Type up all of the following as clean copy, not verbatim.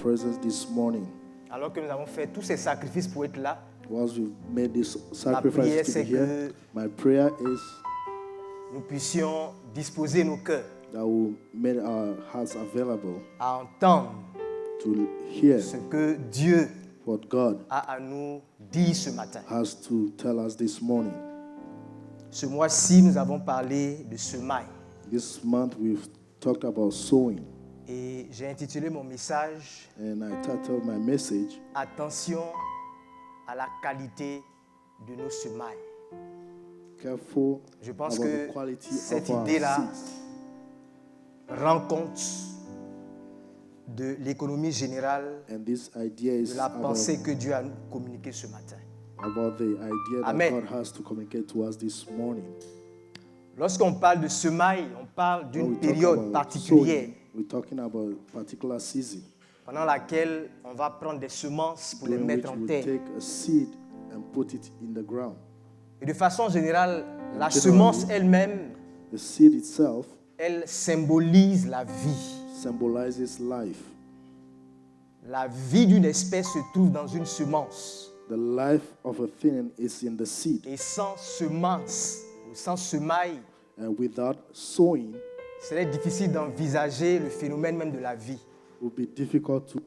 presence this morning. Alors que nous avons fait tous ces sacrifices pour être là, Once we've made this ma prière sacrifice to c'est be here, que my prayer is nous puissions disposer nos cœurs that we'll make our hearts available à entendre to hear ce que Dieu what God a à nous dire ce matin. has to tell us this morning. Ce mois-ci, nous avons parlé de semailles. This month we've talked about sowing, Et j'ai intitulé mon message and I titled my message, « Attention à la qualité de nos semailles Careful Je pense about que the quality cette of our idée-là seeds. rend compte de l'économie générale, And this idea is de la about pensée que Dieu a communiquée ce matin. the idea that Amen. God has to communicate to us this morning. Lorsqu'on parle de semailles, on parle When d'une we talk période about particulière sowing, we're talking about a particular season pendant laquelle on va prendre des semences pour les during which mettre en we terre. take a seed and put it in the ground. Et de façon générale, la Generally, semence elle-même, The seed itself elle symbolise la vie. symbolizes life. La vie d'une espèce se trouve dans une semence. The life of a thing is in the seed, Et sans semence, ou sans semaille, and without sowing, il serait difficile d'envisager le phénomène même de la vie. it would be difficult to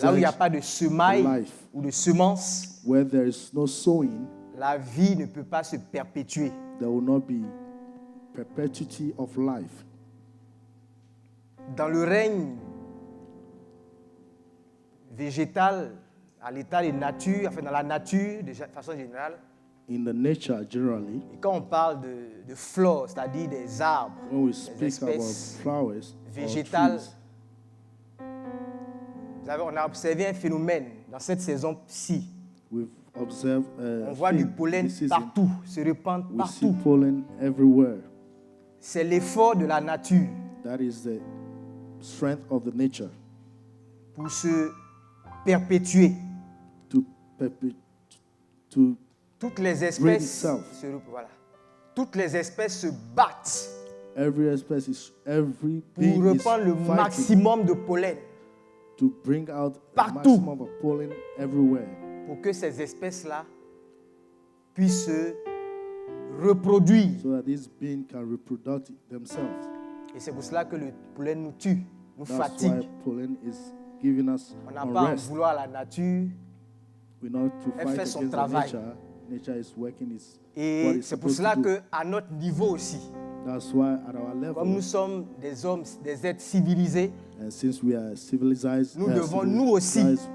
Là où il n'y a design. pas de semaille life. ou de semence, Where there is no sowing, la vie ne peut pas se perpétuer. there will not be perpetuity of life. Dans le règne végétal, à l'état de nature, enfin dans la nature de façon générale, In the nature, generally, et quand on parle de flore, c'est-à-dire des arbres, when we des speak about espèces flowers or végétales, trees, on a observé un phénomène dans cette saison-ci. we've observed On a voit du thing pollen this season. partout, se répandre We see partout. pollen everywhere. C'est l'effort de la nature That is the strength of the nature pour se perpétuer. to perpet- to Toutes les Bring espèces itself. voilà. Toutes les espèces se battent every espèce is every pour being is répandre le fighting maximum de pollen to bring out a Partout. maximum of pollen everywhere, pour que ces espèces-là puissent se reproduire. so that these beings can reproduce themselves. Et c'est pour cela que le pollen nous tue, nous That's fatigue. why pollen is giving us On n'a pas à en unrest. vouloir à la nature. We know to Elle fight fait son against the travail. nature. Nature is working its what Et it's c'est pour supposed cela to do. qu'à notre niveau aussi, That's why at our level, comme nous sommes des hommes, des êtres civilisés, and since we are civilized, Nous devons, nous aussi, civilized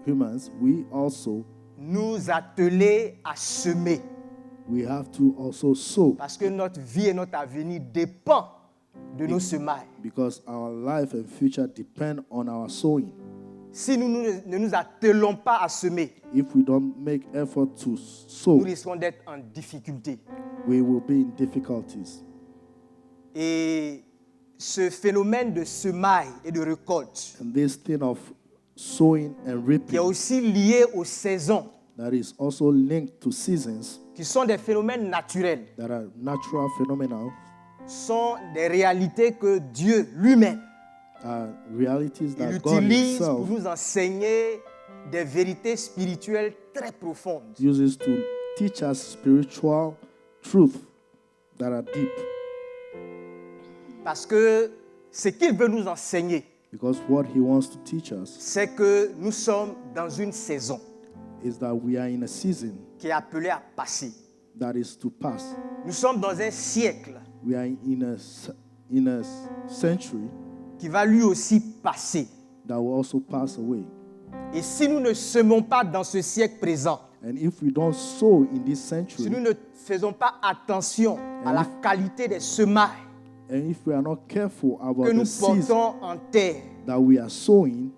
humans, we also nous atteler à semer. we have to also sow, Parce que notre vie et notre avenir dépendent de nos semailles. because our life and future depend on our sowing. Si nous ne nous attelons pas à semer, If we don't make effort to nous sow, risquons d'être en difficulté. we will be in difficulties. Et ce phénomène de semaille et de récolte, And this thing of sowing and qui est reaping, aussi lié aux saisons, that is also linked to seasons, qui sont des phénomènes naturels, that are natural phenomena, sont des réalités que Dieu lui-même are realities il that God utilise pour himself nous enseigner des vérités spirituelles très profondes. uses to teach us spiritual truth that are deep. Parce que ce qu'il veut nous enseigner, Because what he wants to teach us c'est que nous sommes dans une saison is that we are in a season qui est appelée à passer. that is to pass. Nous sommes dans un siècle We are in a century qui va lui aussi passer. that will also pass away. Et si nous ne semons pas dans ce siècle présent, And if we don't sow in this si century, nous ne faisons pas attention à la qualité des semailles and if we are not careful que about nous the seeds portons en terre that we are sowing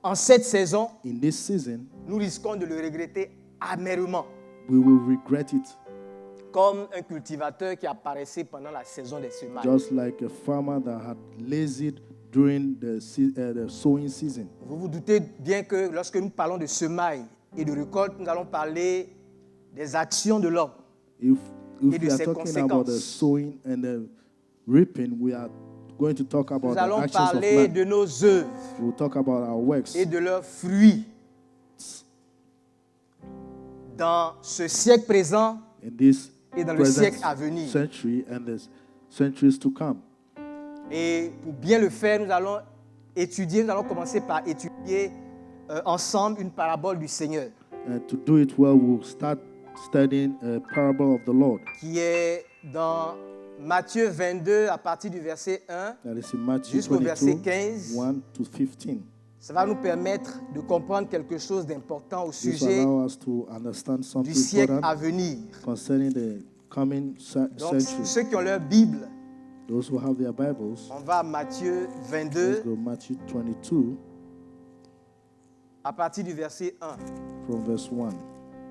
en cette saison, in this season, nous risquons de le regretter amèrement. we will regret it, Comme un cultivateur qui apparaissait pendant la saison des semailles. just like a farmer that had lazied during the sowing season. Vous vous doutez bien que lorsque nous parlons de semailles et de récolte, nous allons parler des actions de l'homme. If Et de we are ses talking about the conséquences. sowing and the reaping, we are going to talk about Nous the allons actions of parler man. de nos œuvres We'll talk about our works et de leurs fruits. Dans ce siècle présent in this et dans le present siècle à venir. century and the centuries to come. Et pour bien le faire, nous allons commencer par étudier ensemble une parabole du Seigneur, And to do it well, we'll start studying a parable of the Lord. qui est dans Matthieu 22 à partir du verset 1. That is in Matthew Jusqu'au verset 22, 15. 1 to 15. Ça va nous permettre de comprendre quelque chose d'important au This will sujet allow us to understand du something siècle à important venir. concerning the coming Donc, century. ceux qui ont leur Bible, Those who have their Bibles, on va à Matthieu let's 22 go Matthew 22 à partir du verset 1. from verse 1.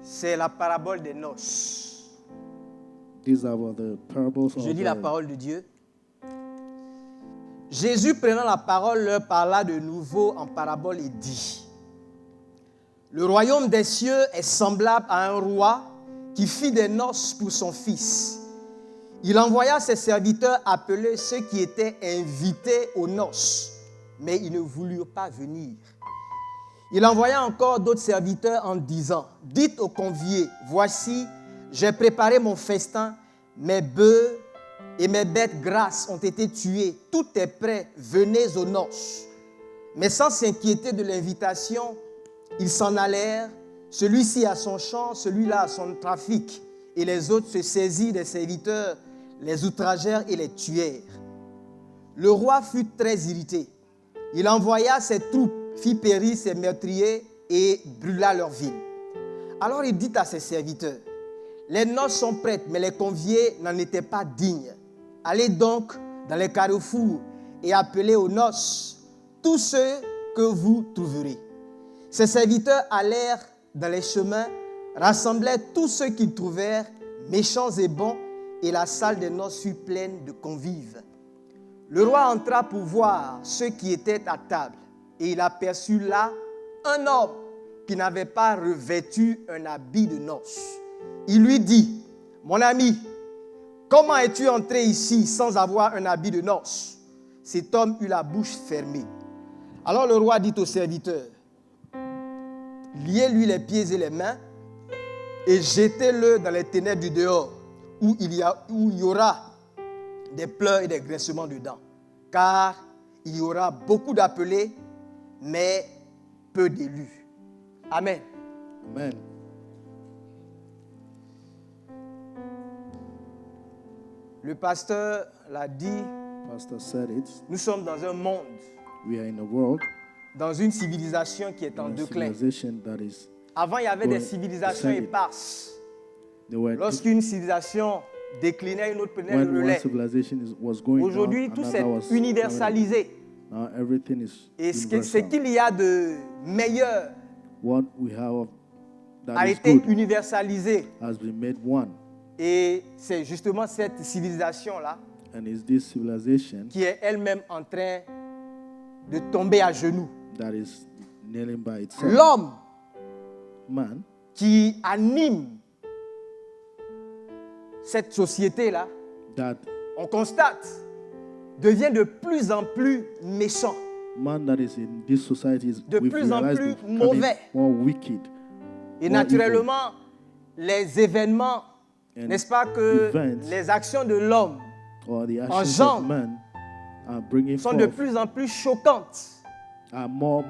C'est la parabole des noces. These are the parables Je of lis la the parole de Dieu. Jésus, prenant la parole, leur parla de nouveau en parabole et dit: Le royaume des cieux est semblable à un roi qui fit des noces pour son fils. Il envoya ses serviteurs appeler ceux qui étaient invités aux noces, mais ils ne voulurent pas venir. Il envoya encore d'autres serviteurs en disant: Dites aux conviés, voici, j'ai préparé mon festin, mes bœufs et mes bêtes grasses ont été tuées, tout est prêt, venez aux noces. Mais sans s'inquiéter de l'invitation, ils s'en allèrent, celui-ci à son champ, celui-là à son trafic, et les autres se saisirent des serviteurs, les outragèrent et les tuèrent. Le roi fut très irrité. Il envoya ses troupes, fit périr ses meurtriers et brûla leur ville. Alors il dit à ses serviteurs: Les noces sont prêtes, mais les conviés n'en étaient pas dignes. Allez donc dans les carrefours et appelez aux noces tous ceux que vous trouverez. Ses serviteurs allèrent dans les chemins, rassemblèrent tous ceux qu'ils trouvèrent, méchants et bons, et la salle des noces fut pleine de convives. Le roi entra pour voir ceux qui étaient à table, et il aperçut là un homme qui n'avait pas revêtu un habit de noces. Il lui dit: Mon ami, comment es-tu entré ici sans avoir un habit de noces? Cet homme eut la bouche fermée. Alors le roi dit aux serviteurs: Liez-lui les pieds et les mains et jetez-le dans les ténèbres du dehors, où il y aura des pleurs et des grincements de dents. Car il y aura beaucoup d'appelés, mais peu d'élus. Amen. Amen. Le pasteur l'a dit, Pastor said it. nous sommes dans un monde, We are in a world, dans une civilisation qui est en in a déclin. civilization that is. Avant, il y avait des going civilisations descending. éparses. They were Lorsqu'une civilisation déclinait, une autre prenait when le one relais. civilization was going Aujourd'hui, down, tout s'est another was universalisé. now everything is Et ce universal. qu'il y a de meilleur What we have that a is été good universalisé. has been made one, Et c'est justement cette civilisation-là and it's this civilization qui est elle-même en train de tomber à genoux. that is kneeling by itself. L'homme Man qui anime cette société-là, that on constate, devient de plus en plus méchant. man that is in this society is De we've plus en realized plus is becoming mauvais. more wicked. Et More naturellement, les événements, And n'est-ce pas que events les actions de l'homme or the en actions genre of man are bringing sont de forth plus en plus choquantes. are more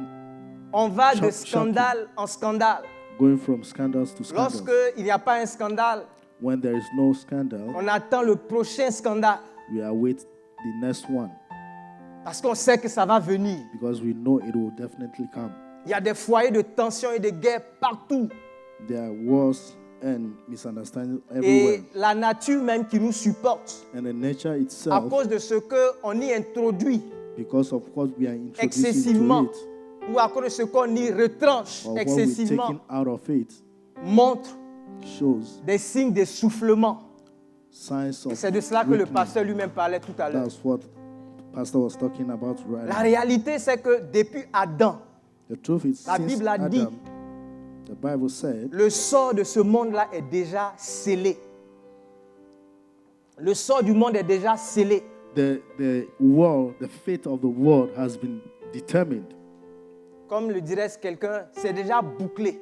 On va de Shocking. scandale en scandale. going from scandals to scandals. Lorsqu'il n'y a pas un scandale, When there is no scandal, on attend le prochain scandale. we await the next one Parce qu'on sait que ça va venir. because we know it will definitely come. Il y a des foyers de tension et de guerre partout. There are wars and misunderstandings everywhere. Et la nature même qui nous supporte, And the nature à itself, cause de ce qu'on y introduit because of what we are introducing excessivement, to it, ou à cause de ce qu'on y retranche or what we're excessivement, taking out of it, montre shows des signes d'essoufflement. signs of C'est de cela que le weakness. pasteur lui-même parlait tout à l'heure. That's what Pastor was talking about right La now. réalité, c'est que depuis Adam, The truth is, La since Bible a dit, Adam, the Bible said, le sort de ce monde-là est déjà scellé. Le sort du monde est déjà scellé. the world, the fate of the world has been determined. Comme le dirait quelqu'un, c'est déjà bouclé.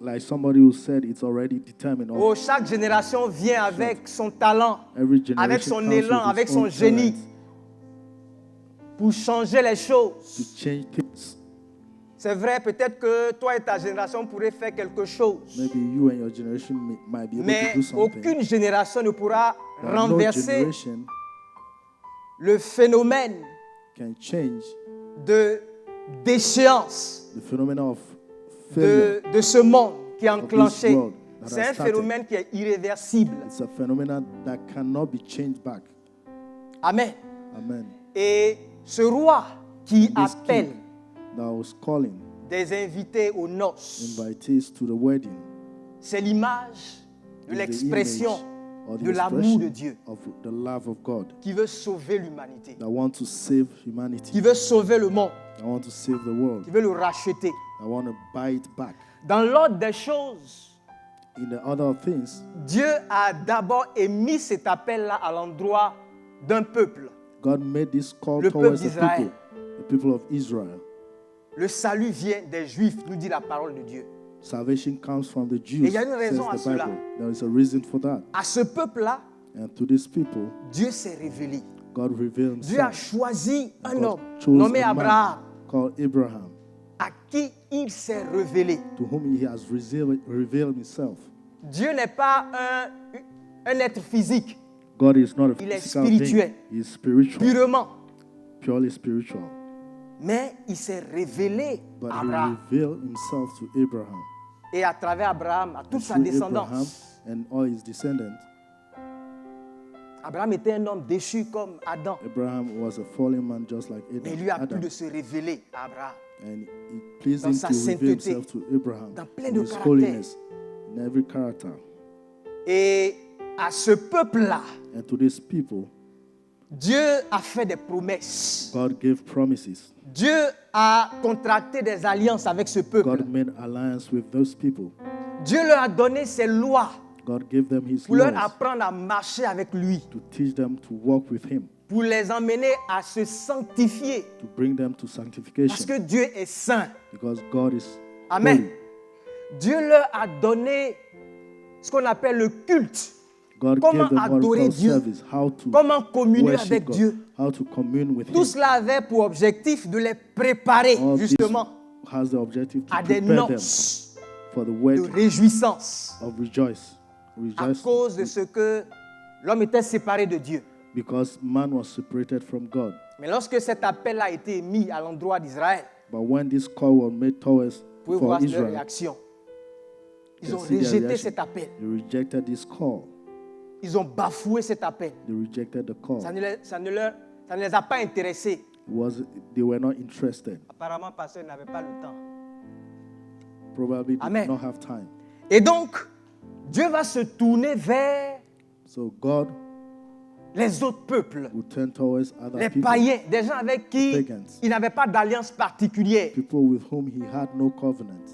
Like somebody who said, it's already determined. Oh, chaque génération vient avec son talent, Every generation avec son comes élan, with avec its son own génie talent pour changer les to choses. change things. C'est vrai, peut-être que toi et ta génération pourraient faire quelque chose. Maybe you and your generation might be able Mais to do something. aucune génération ne pourra But no renverser generation le phénomène can change de déchéance the phenomenon of failure. de ce monde qui est this enclenché. world that C'est has un started. phénomène qui est irréversible. It's a phenomenon that cannot be changed back. Amen. Amen. Et ce roi qui This appelle king that was calling des invités aux noces, invitees to the wedding c'est l'image de is the l'expression image or the de l'amour expression de Dieu of the love of God qui veut sauver l'humanité, that want to save humanity, qui veut sauver le monde, that want to save the world, qui veut le racheter. that want to buy it back. Dans l'ordre des choses, In the other things, Dieu a d'abord émis cet appel-là à l'endroit d'un peuple. God made this call Le towards peuple the d'Israël. people of Israel. Le salut vient des Juifs, nous dit la parole de Dieu. Salvation comes from the Et Jews, il y a une says raison à the cela. Bible. There is a reason for that. À ce peuple-là, And to these people, Dieu s'est révélé. God revealed Dieu a himself. choisi un God homme chose nommé a man Abraham, called Abraham, à qui il s'est révélé. to whom he has revealed himself. Dieu n'est pas un être physique, God is not a Il est physical spirituel. being. He is spiritual, purement, purely spiritual. mais il s'est révélé But à he Abraham. revealed himself to Abraham. Et à travers Abraham, à toute sa Through Abraham descendance. and all his descendants, Abraham était un homme déchu comme Adam. Abraham was a fallen man just like Mais il lui a plu Adam. de se révéler à Abraham. And it pleased Dans him sa to reveal sainteté, himself to Abraham dans plein in de his caractères. holiness, in every character. Et à ce peuple-là, And to these people, Dieu a fait des promesses. God gave promises. Dieu a contracté des alliances avec ce peuple. God made alliance with those people. Dieu leur a donné ses lois God gave them his pour leur laws apprendre à marcher avec lui, to teach them to walk with him, pour les emmener à se sanctifier. to bring them to Parce sanctification. que Dieu est saint. Because God is Amen. holy. Dieu leur a donné ce qu'on appelle le culte. God Comment gave them what we adorer call Dieu? service, how to Comment communier worship avec God, Dieu. how to commune with Tout him. cela avait pour objectif de les préparer All this justement has the objective to à des prepare them noces for the de wedding réjouissance of à rejoice, cause de ce que l'homme était séparé de Dieu. because man was separated from God. Mais lorsque cet appel a été mis à l'endroit d'Israël, But when this call was made towards vous pouvez for voir leur Israel, réaction. Ils you ont see their rejeté reaction. cet appel. They rejected this call. Ils ont bafoué cet appel. They rejected the call. Ça ne les a pas intéressés. They were not interested. Apparemment, pasteur n'avait pas le temps. Probably did Amen. not have time. Et donc, Dieu va se tourner vers So God les autres peuples, would turn towards other les people, païens, des gens avec qui Pagans. il n'avait pas d'alliance particulière. people with whom he had no covenant.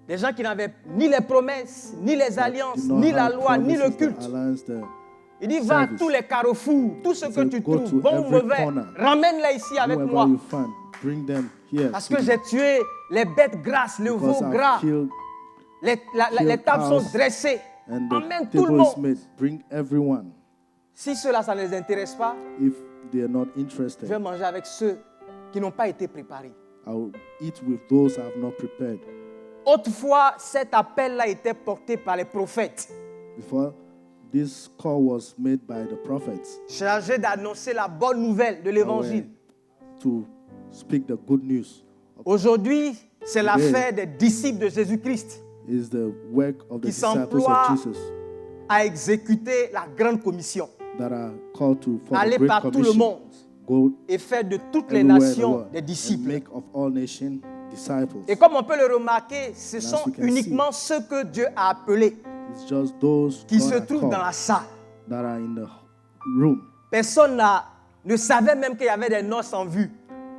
Des gens qui n'avaient ni les promesses, ni les Did alliances, not ni la have loi, ni le promises, the culte. alliance, the Il dit, va à service. tous les carrefours, tout ce He que said, tu go trouves, to bon ou every mauvais, corner. ramène-les ici avec whoever moi. you find, bring them here. Parce to que me, j'ai tué les bêtes grasses, le veau because I've gras. killed Les tables sont cows dressées. and Emmène the tout le table is monde. made. Bring everyone. Si cela, ça ne les intéresse pas, If they are not je vais interested, manger avec ceux qui n'ont pas été préparés. I will eat with those I have not prepared. Autrefois, cet appel-là était porté par les prophètes, Before, this call was made by the prophets chargés d'annoncer la bonne nouvelle de l'évangile. to speak the good news. Aujourd'hui, c'est l'affaire des disciples de Jésus-Christ Is the work of the qui disciples s'emploient of Jesus à exécuter la grande commission, that are called to for the aller great par tout le commission. monde Go et faire de toutes les everywhere in the nations world des and disciples. make of all nations disciples. Et comme on peut le remarquer, ce as sont you can uniquement ceux que Dieu a appelés It's just those qui God se has trouvent called dans la salle. that are in the room. Personne ne savait même qu'il y avait des noces en vue.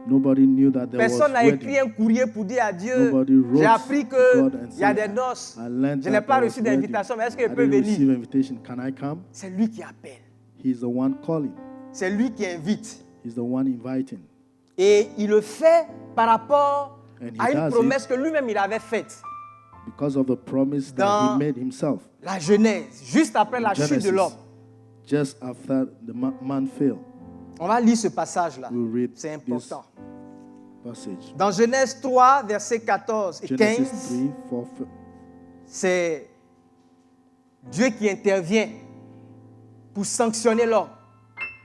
Nobody knew that there Personne n'a was écrit wedding. un courrier pour dire à Dieu, Nobody wrote j'ai appris to God and qu'il y a said, des noces. I learned Je n'ai that pas there reçu was wedding. d'invitation, mais est-ce qu'il I peut didn't receive venir? invitation. Can I come? C'est lui qui appelle. He's the one calling. C'est lui qui invite. He's the one inviting. Et il le fait par rapport And he à une does promesse que lui-même il avait faite. Because of the promise that Dans he made himself. La Genèse, juste après la chute de Genesis, l'homme. just after the man fell. On va lire ce passage-là. We'll read C'est important. Passage. Dans Genèse 3, versets 14 et 15, Genesis 3, 4, c'est Dieu qui intervient pour sanctionner l'homme.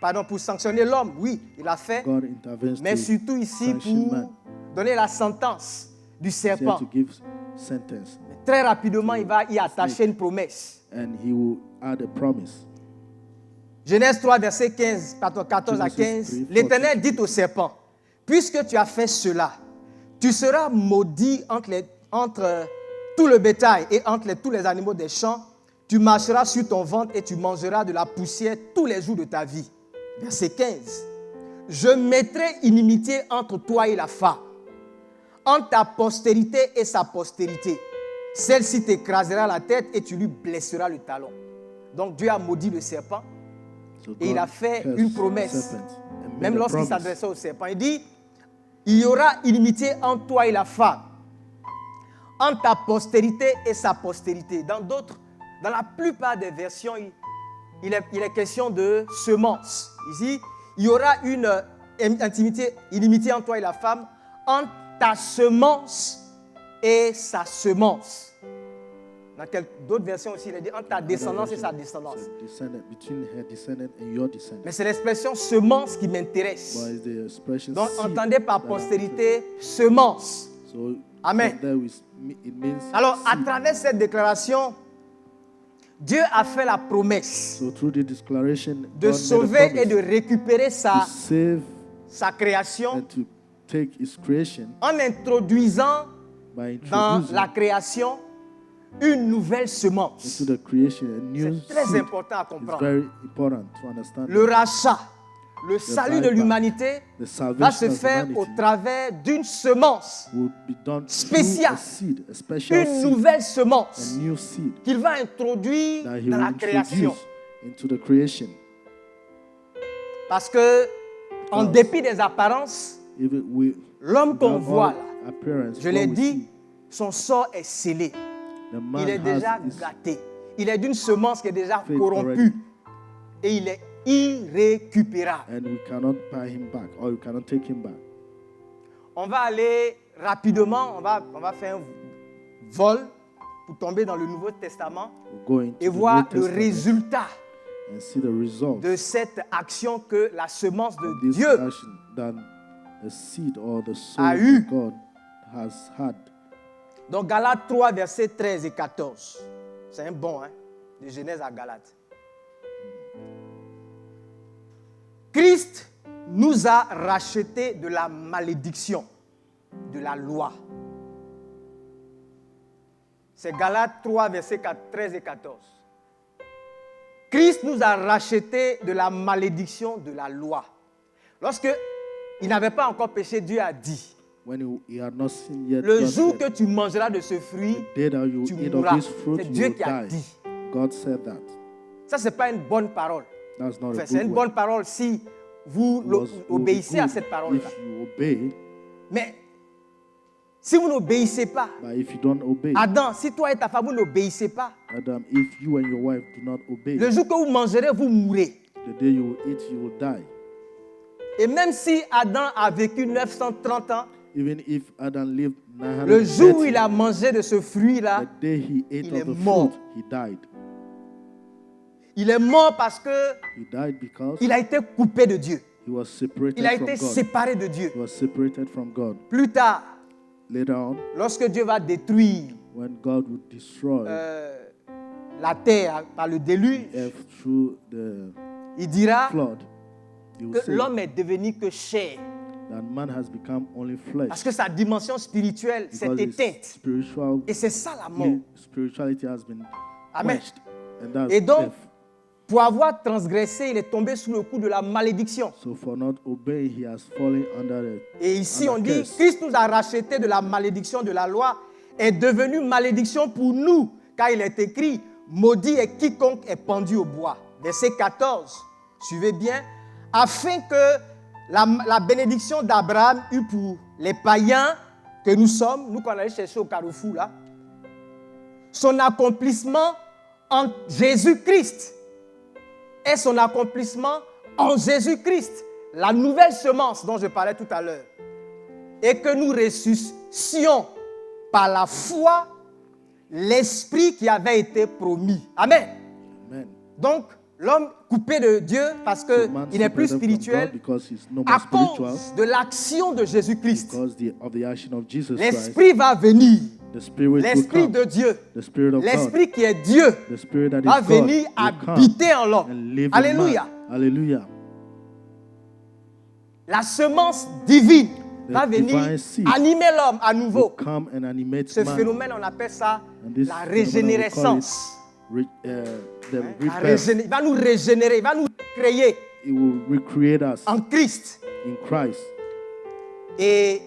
Pardon, pour sanctionner l'homme, oui, il a fait. God intervenes Mais to surtout ici sanction pour man. donner la sentence du He's here serpent. to give sentence. Très rapidement, il va y attacher une promesse. And he will add a promise. Genèse 3, verset 15, pardon, 14 à Genesis 15. 3, L'Éternel dit au serpent, puisque tu as fait cela, tu seras maudit entre tout le bétail et entre tous les animaux des champs. Tu marcheras sur ton ventre et tu mangeras de la poussière tous les jours de ta vie. Verset 15. Je mettrai inimitié entre toi et la femme, entre ta postérité et sa postérité. Celle-ci t'écrasera la tête et tu lui blesseras le talon. Donc Dieu a maudit le serpent. So Et il a God fait cursed une the promesse. serpent and made Même a lorsqu'il promise. s'adressait au serpent, il dit, il y aura inimitié entre toi et la femme, entre ta postérité et sa postérité. Dans la plupart des versions, il est question de semence. Ici, il y aura une inimitié entre toi et la femme, entre ta semence et sa semence. Dans d'autres versions aussi, il est dit entre ta descendance et sa descendance. Between her descendant and your descendant. Mais c'est l'expression semence qui m'intéresse. But it's the expression Donc, seed entendez par that postérité, semence. So Amen. there it means Alors, à seed. travers cette déclaration, Dieu a fait la promesse So through the declaration, de God made a sauver promise et de récupérer to save sa création and to take his creation en introduisant by dans introducing la création une nouvelle semence. into the creation a new C'est très seed. important à It's comprendre. very important to understand. Le rachat, le salut de buyback, l'humanité the va salvation se of faire humanity au travers d'une semence, will be done spécial. through a seed, a special une seed, nouvelle a semence new seed qu'il va introduire that he dans will la création. introduce into the creation. Parce que, en dépit des apparences, Even we, l'homme qu'on without voit all là, appearance, je what l'ai we dit, see, son sort est scellé. the man Il est déjà has his gâté. Il est d'une semence qui est déjà fate corrompue. already. Et il est irrécupérable. and we cannot buy him back, or we cannot take him back. On va aller rapidement, on va faire un vol pour tomber dans le Nouveau Testament We'll go into et the voir New le Testament résultat and see the result de cette action que la semence de of this Dieu action than the seed or the soul a eu. that God has had. Donc Galates 3, versets 13 et 14. C'est un bon, hein, de Genèse à Galates. Christ nous a rachetés de la malédiction, de la loi. C'est Galates 3, versets 13 et 14. Christ nous a rachetés de la malédiction de la loi. Lorsque il n'avait pas encore péché, Dieu a dit, When he had not sinned yet, le God jour said, que tu mangeras de ce fruit, the day that you tu eat of mourras. this fruit, C'est you Dieu will qui a die. dit. God said that. Ça, ce n'est pas une bonne parole. That's not Enfin, a c'est good une word. bonne parole si vous It will be obéissez à good cette parole-là. if you obey, Mais si vous n'obéissez pas, but if you don't obey, Adam, si toi et ta femme, vous n'obéissez pas, Adam, if you and your wife do not obey, le jour que vous mangerez, vous mourrez. the day you will eat, you will die. Et même si Adam a vécu 930 ans, Even if Adam lived le jour 930, où il a mangé de ce fruit-là, the day he ate il est of the mort. fruit, he died. il est mort parce qu'il He died because a été coupé de Dieu. he was separated Il a from été God. séparé de Dieu. He was separated from God. Plus tard, Later on, lorsque Dieu va détruire when God would destroy la terre par le déluge, earth through the il dira flood, he will que say l'homme est devenu que chair. that man has become only flesh. Parce que sa dimension spirituelle s'est Because his éteinte. spiritual Et c'est ça la mort. spirituality has been Amen. quenched. And that's Et donc, death. pour avoir transgressé, il est tombé sous le coup de la malédiction. So for not obeying, he has fallen under the Et ici, on under dit, curse. Christ nous a rachetés de la malédiction de la loi, est devenu malédiction pour nous, car il est écrit, maudit est quiconque est pendu au bois. Verset 14, suivez bien, afin que la bénédiction d'Abraham eût pour les païens que nous sommes, nous qu'on allait chercher au carrefour là, son accomplissement en Jésus-Christ et son accomplissement en Jésus-Christ, la nouvelle semence dont je parlais tout à l'heure, et que nous ressuscitions par la foi l'esprit qui avait été promis. Amen. Amen. Donc, l'homme coupé de Dieu parce qu'il n'est plus spirituel à cause de l'action de Jésus-Christ. L'esprit va venir. L'esprit de Dieu, l'esprit qui est Dieu, va venir habiter en l'homme. Alléluia. Alléluia. La semence divine va venir animer l'homme à nouveau. Ce phénomène, on appelle ça la régénérescence. Il va nous régénérer, il va nous créer en Christ. Et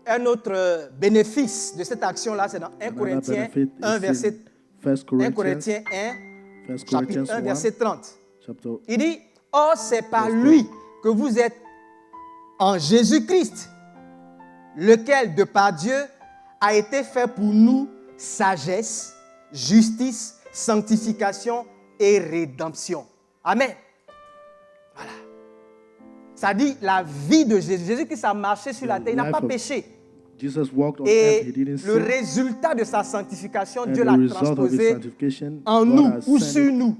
un autre bénéfice de cette action-là, c'est dans 1 Corinthiens 1, verset 1 Corinthiens 1, chapitre 1, verset 30. Il dit, « Or, c'est par lui que vous êtes en Jésus-Christ, lequel, de par Dieu, a été fait pour nous sagesse, justice, sanctification et rédemption. » Amen. Voilà. Ça dit la vie de Jésus. Jésus-Christ a marché sur la terre, il n'a pas péché. Et le résultat de sa sanctification, Dieu l'a transposé en nous ou sur nous.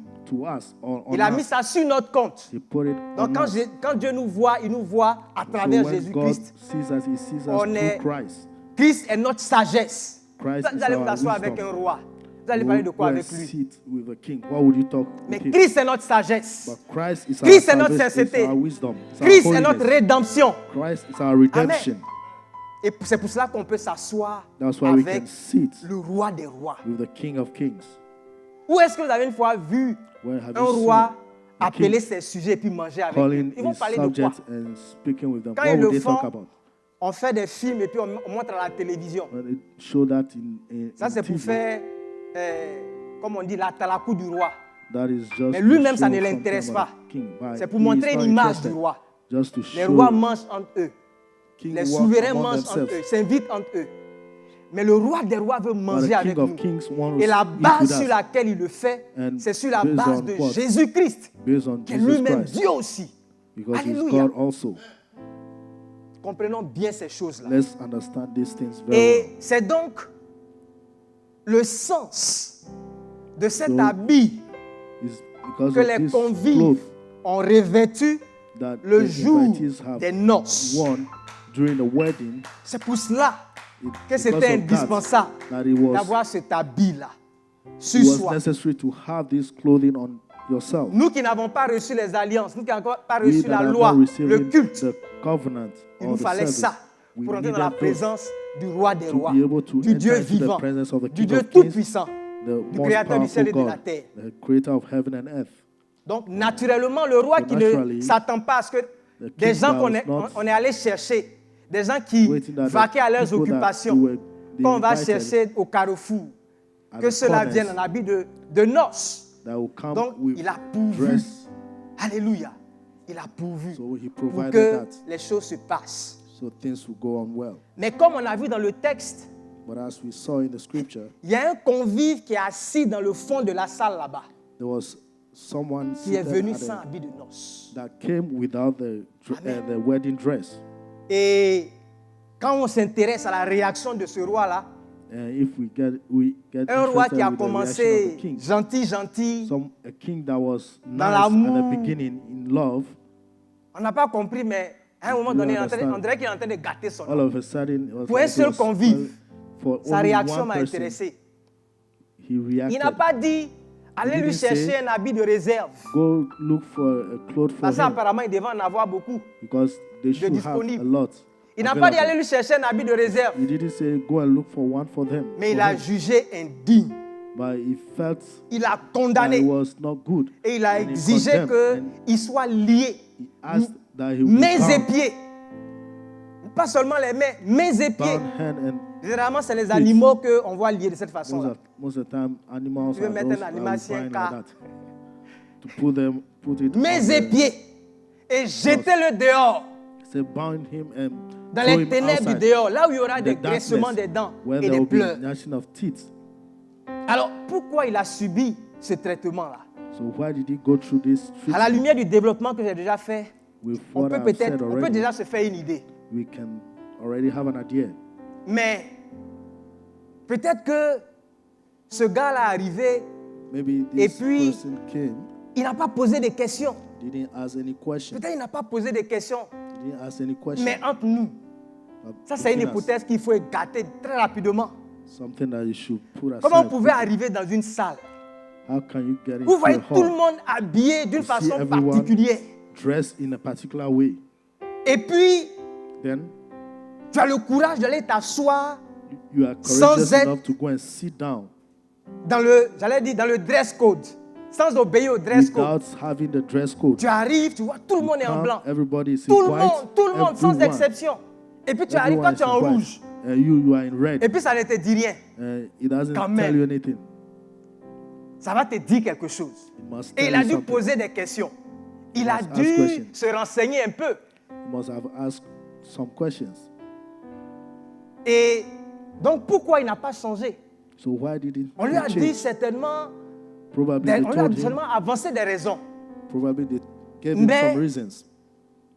Il a mis ça sur notre compte. Donc quand Dieu nous voit, il nous voit à travers Jésus-Christ. Christ est notre sagesse. Vous allez vous asseoir avec un roi. Vous allez parler de quoi avec lui? Mais Christ est notre sagesse. Christ est notre sincérité. Christ est notre rédemption. Amen. Et c'est pour cela qu'on peut s'asseoir avec le roi des rois. Où est-ce que vous avez une fois vu un roi appeler ses sujets et puis manger avec eux? Ils vont parler de quoi? Quand ils le font, on fait des films et puis on montre à la télévision. Ça, c'est pour faire, comme on dit, la talakou du roi. Mais lui-même, ça ne l'intéresse pas. C'est pour montrer une image du roi. Les rois mangent entre eux. Les souverains mangent entre eux, s'invitent entre eux. Mais le roi des rois veut manger avec nous. Et la base sur laquelle il le fait, c'est sur la base de Jésus-Christ, qui est lui-même Dieu aussi. Alléluia. Comprenons bien ces choses-là. Et c'est donc le sens de cet habit que les convives ont revêtu le jour des noces. C'est pour cela que c'était indispensable d'avoir cet habit-là sur soi. Nous qui n'avons pas reçu les alliances, nous qui n'avons pas reçu la loi, le culte, il nous fallait ça pour entrer dans la présence du roi des rois, du Dieu vivant, du Dieu tout-puissant, du créateur du ciel et de la terre. Donc, naturellement, le roi qui ne s'attend pas à ce que des gens qu'on est allé chercher, des gens qui vaquaient à leurs occupations, qu'on va chercher au carrefour, que cela vienne en habit de noces. Donc, il a pourvu. Alléluia. Il a pourvu pour que les choses se passent. Mais comme on a vu dans le texte, il y a un convive qui est assis dans le fond de la salle là-bas, qui est venu sans habit de noces. Et quand on s'intéresse à la réaction de ce roi-là, un roi qui a commencé gentil, dans l'amour, on n'a pas compris, mais à un moment donné, on dirait qu'il est en train de gâter son homme. Pour un seul convive, sa réaction m'a intéressé. Il n'a pas dit, allez lui chercher un habit de réserve. Parce qu'apparemment, il devait en avoir beaucoup de disponibles. Il n'a pas dit aller lui chercher un habit de réserve. Mais il a jugé indigne. Il a condamné. Et il a exigé qu'il soit lié. Mains et pieds. Pas seulement les mains, mains et pieds. Généralement, c'est les animaux qu'on voit liés de cette façon-là. Tu veux mettre un animal sur un cas. Mains et pieds. et jetez-le dehors, He said, bind him and dans throw les him ténèbres du outside. dehors, là où il y aura The des darkness, graissements des dents where et there des will be pleurs. gnashing of teeth. Alors, pourquoi il a subi ce traitement-là? So why did he go through this À la treatment? lumière du développement que j'ai déjà fait, With on what peut I've peut-être, said on peut already, déjà se faire une idée. we can already have an idea. Mais peut-être que ce gars-là est arrivé, Maybe et this puis person came, il n'a pas posé de questions. didn't ask any question. Peut-être il n'a pas posé de questions. Didn't ask any question. Mais entre nous, But ça c'est une between us, hypothèse qu'il faut gâter très rapidement. something that you should put aside. Comment vous pouvez arriver dans une salle? How can you get Vous into voyez a tout le hall monde habillé d'une You see façon everyone particulière. dressed in a particular way? Et puis, Then tu as le courage d'aller t'asseoir you are Sans courageous être- enough to go and sit down dans le, j'allais dire, dans le dress code, sans obéir au dress code. without having the dress code. Tu arrives, tu vois, tout le monde est en Come, blanc. everybody is in Tout le white. monde, sans everyone- exception. Et puis tu arrives, everyone toi tu es is en in white. rouge. And you are in red. Et puis ça ne te dit rien. It doesn't Quand tell même. you anything. Ça va te dire quelque chose. It must Et tell il a you dû something. poser des questions. Il a must ask dû questions. se renseigner un peu. You must have asked some questions. Et donc pourquoi il n'a pas changé? So why didn't On lui he a dit change? certainement, Probably they on lui a told him. seulement avancé des raisons. Probably they gave him Mais- some reasons.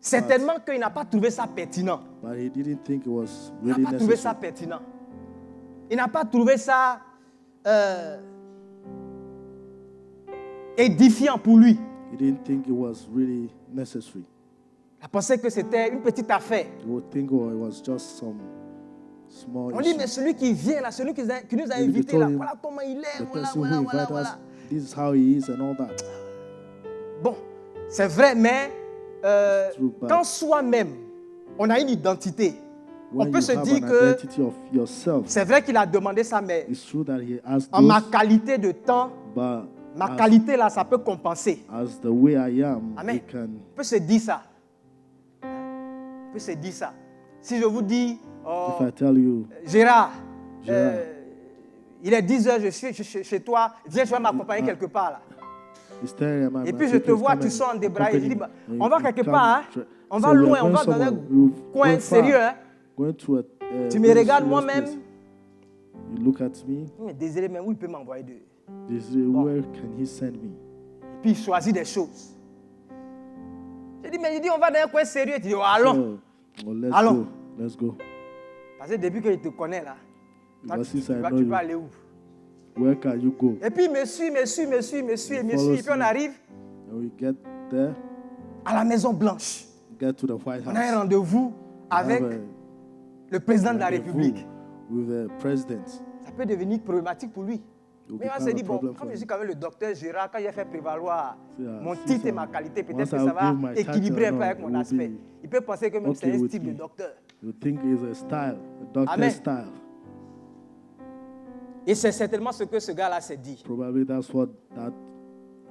Certainement qu'il n'a pas trouvé ça pertinent. But he didn't think it was Il n'a really pas trouvé ça necessary. pertinent. Il n'a pas trouvé ça édifiant pour lui. He didn't think it was really necessary. Il a pensé que c'était une petite affaire. He would think, oh, it was just some small On dit, issue. mais celui qui vient là, celui qui nous a Maybe they invités told là, him, voilà comment il est, The voilà, person voilà, who voilà, invited voilà. us, this is how he is and all that. Bon, c'est vrai, mais True, but quand soi-même, on a une identité, on when peut you se have dire an que identity of yourself, c'est vrai qu'il a demandé ça, mais it's true that he asked en ma those, qualité de temps, but ma as, qualité là, ça peut compenser. as the way I am, Amen. he can. On peut se dire ça. On peut se dire ça. Si je vous dis, oh, If I tell you, Gérard, Gérard. il est 10 heures, je suis chez toi, viens, tu vas m'accompagner quelque part là. it's 10 a.m., Et my puis je te people is vois, tu coming, sors en débraillé. Je dis, accompany bah, me. on va You quelque come part, hein. tra- On so va we are loin, on going va dans un somewhere. We're coin going far. sérieux. Hein. Going to a, Tu me very regardes serious moi-même. place. You look at me. Mais Désiré, même où il peut m'envoyer de. This is where can he send me? Et puis il choisit des choses. J'ai dit, mais il dit, on va dans un coin sérieux. Tu dis, oh, allons. So, well, let's Allons. go. Let's go. Parce que depuis que je te connais là, toi, Because tu since I vas know tu you, vas aller où? where can you go? Et puis il me suit. Et puis on me. arrive And we get there, à la Maison Blanche. get to the White On a un House. rendez-vous avec Have le président a de la rendezvous République. with the president. Ça peut devenir problématique pour lui. It will Mais on become s'est a dit, bon, problem comme for je suis him. quand même le docteur Gérard, quand il a fait prévaloir Yeah, mon since titre et I'm- ma qualité, peut-être once que I'll ça va give my title, équilibrer un peu no, avec it mon will aspect. be Il peut penser que même c'est okay un with style de me. docteur. You think it's a style, a doctor's Amen. style. Et c'est certainement ce que ce gars-là s'est dit. Probably that's what that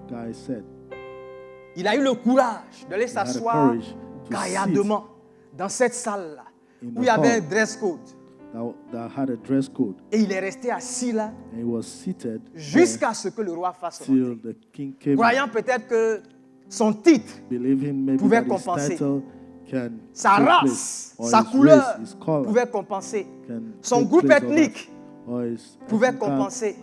guy said. Il a eu le courage d'aller He had the s'asseoir courage to gaillardement dans cette salle-là, In où the il y avait un hall. dress code. That had a dress code. Et il est resté assis là And he was seated jusqu'à ce que le roi fasse son till entrée. the king came. Croyant peut-être que son titre, Believing maybe pouvait that his compenser. title can sa take race, place, or sa his couleur race, his color pouvait compenser. can Son take groupe place, or that- ethnique or his pouvait ethnic compenser.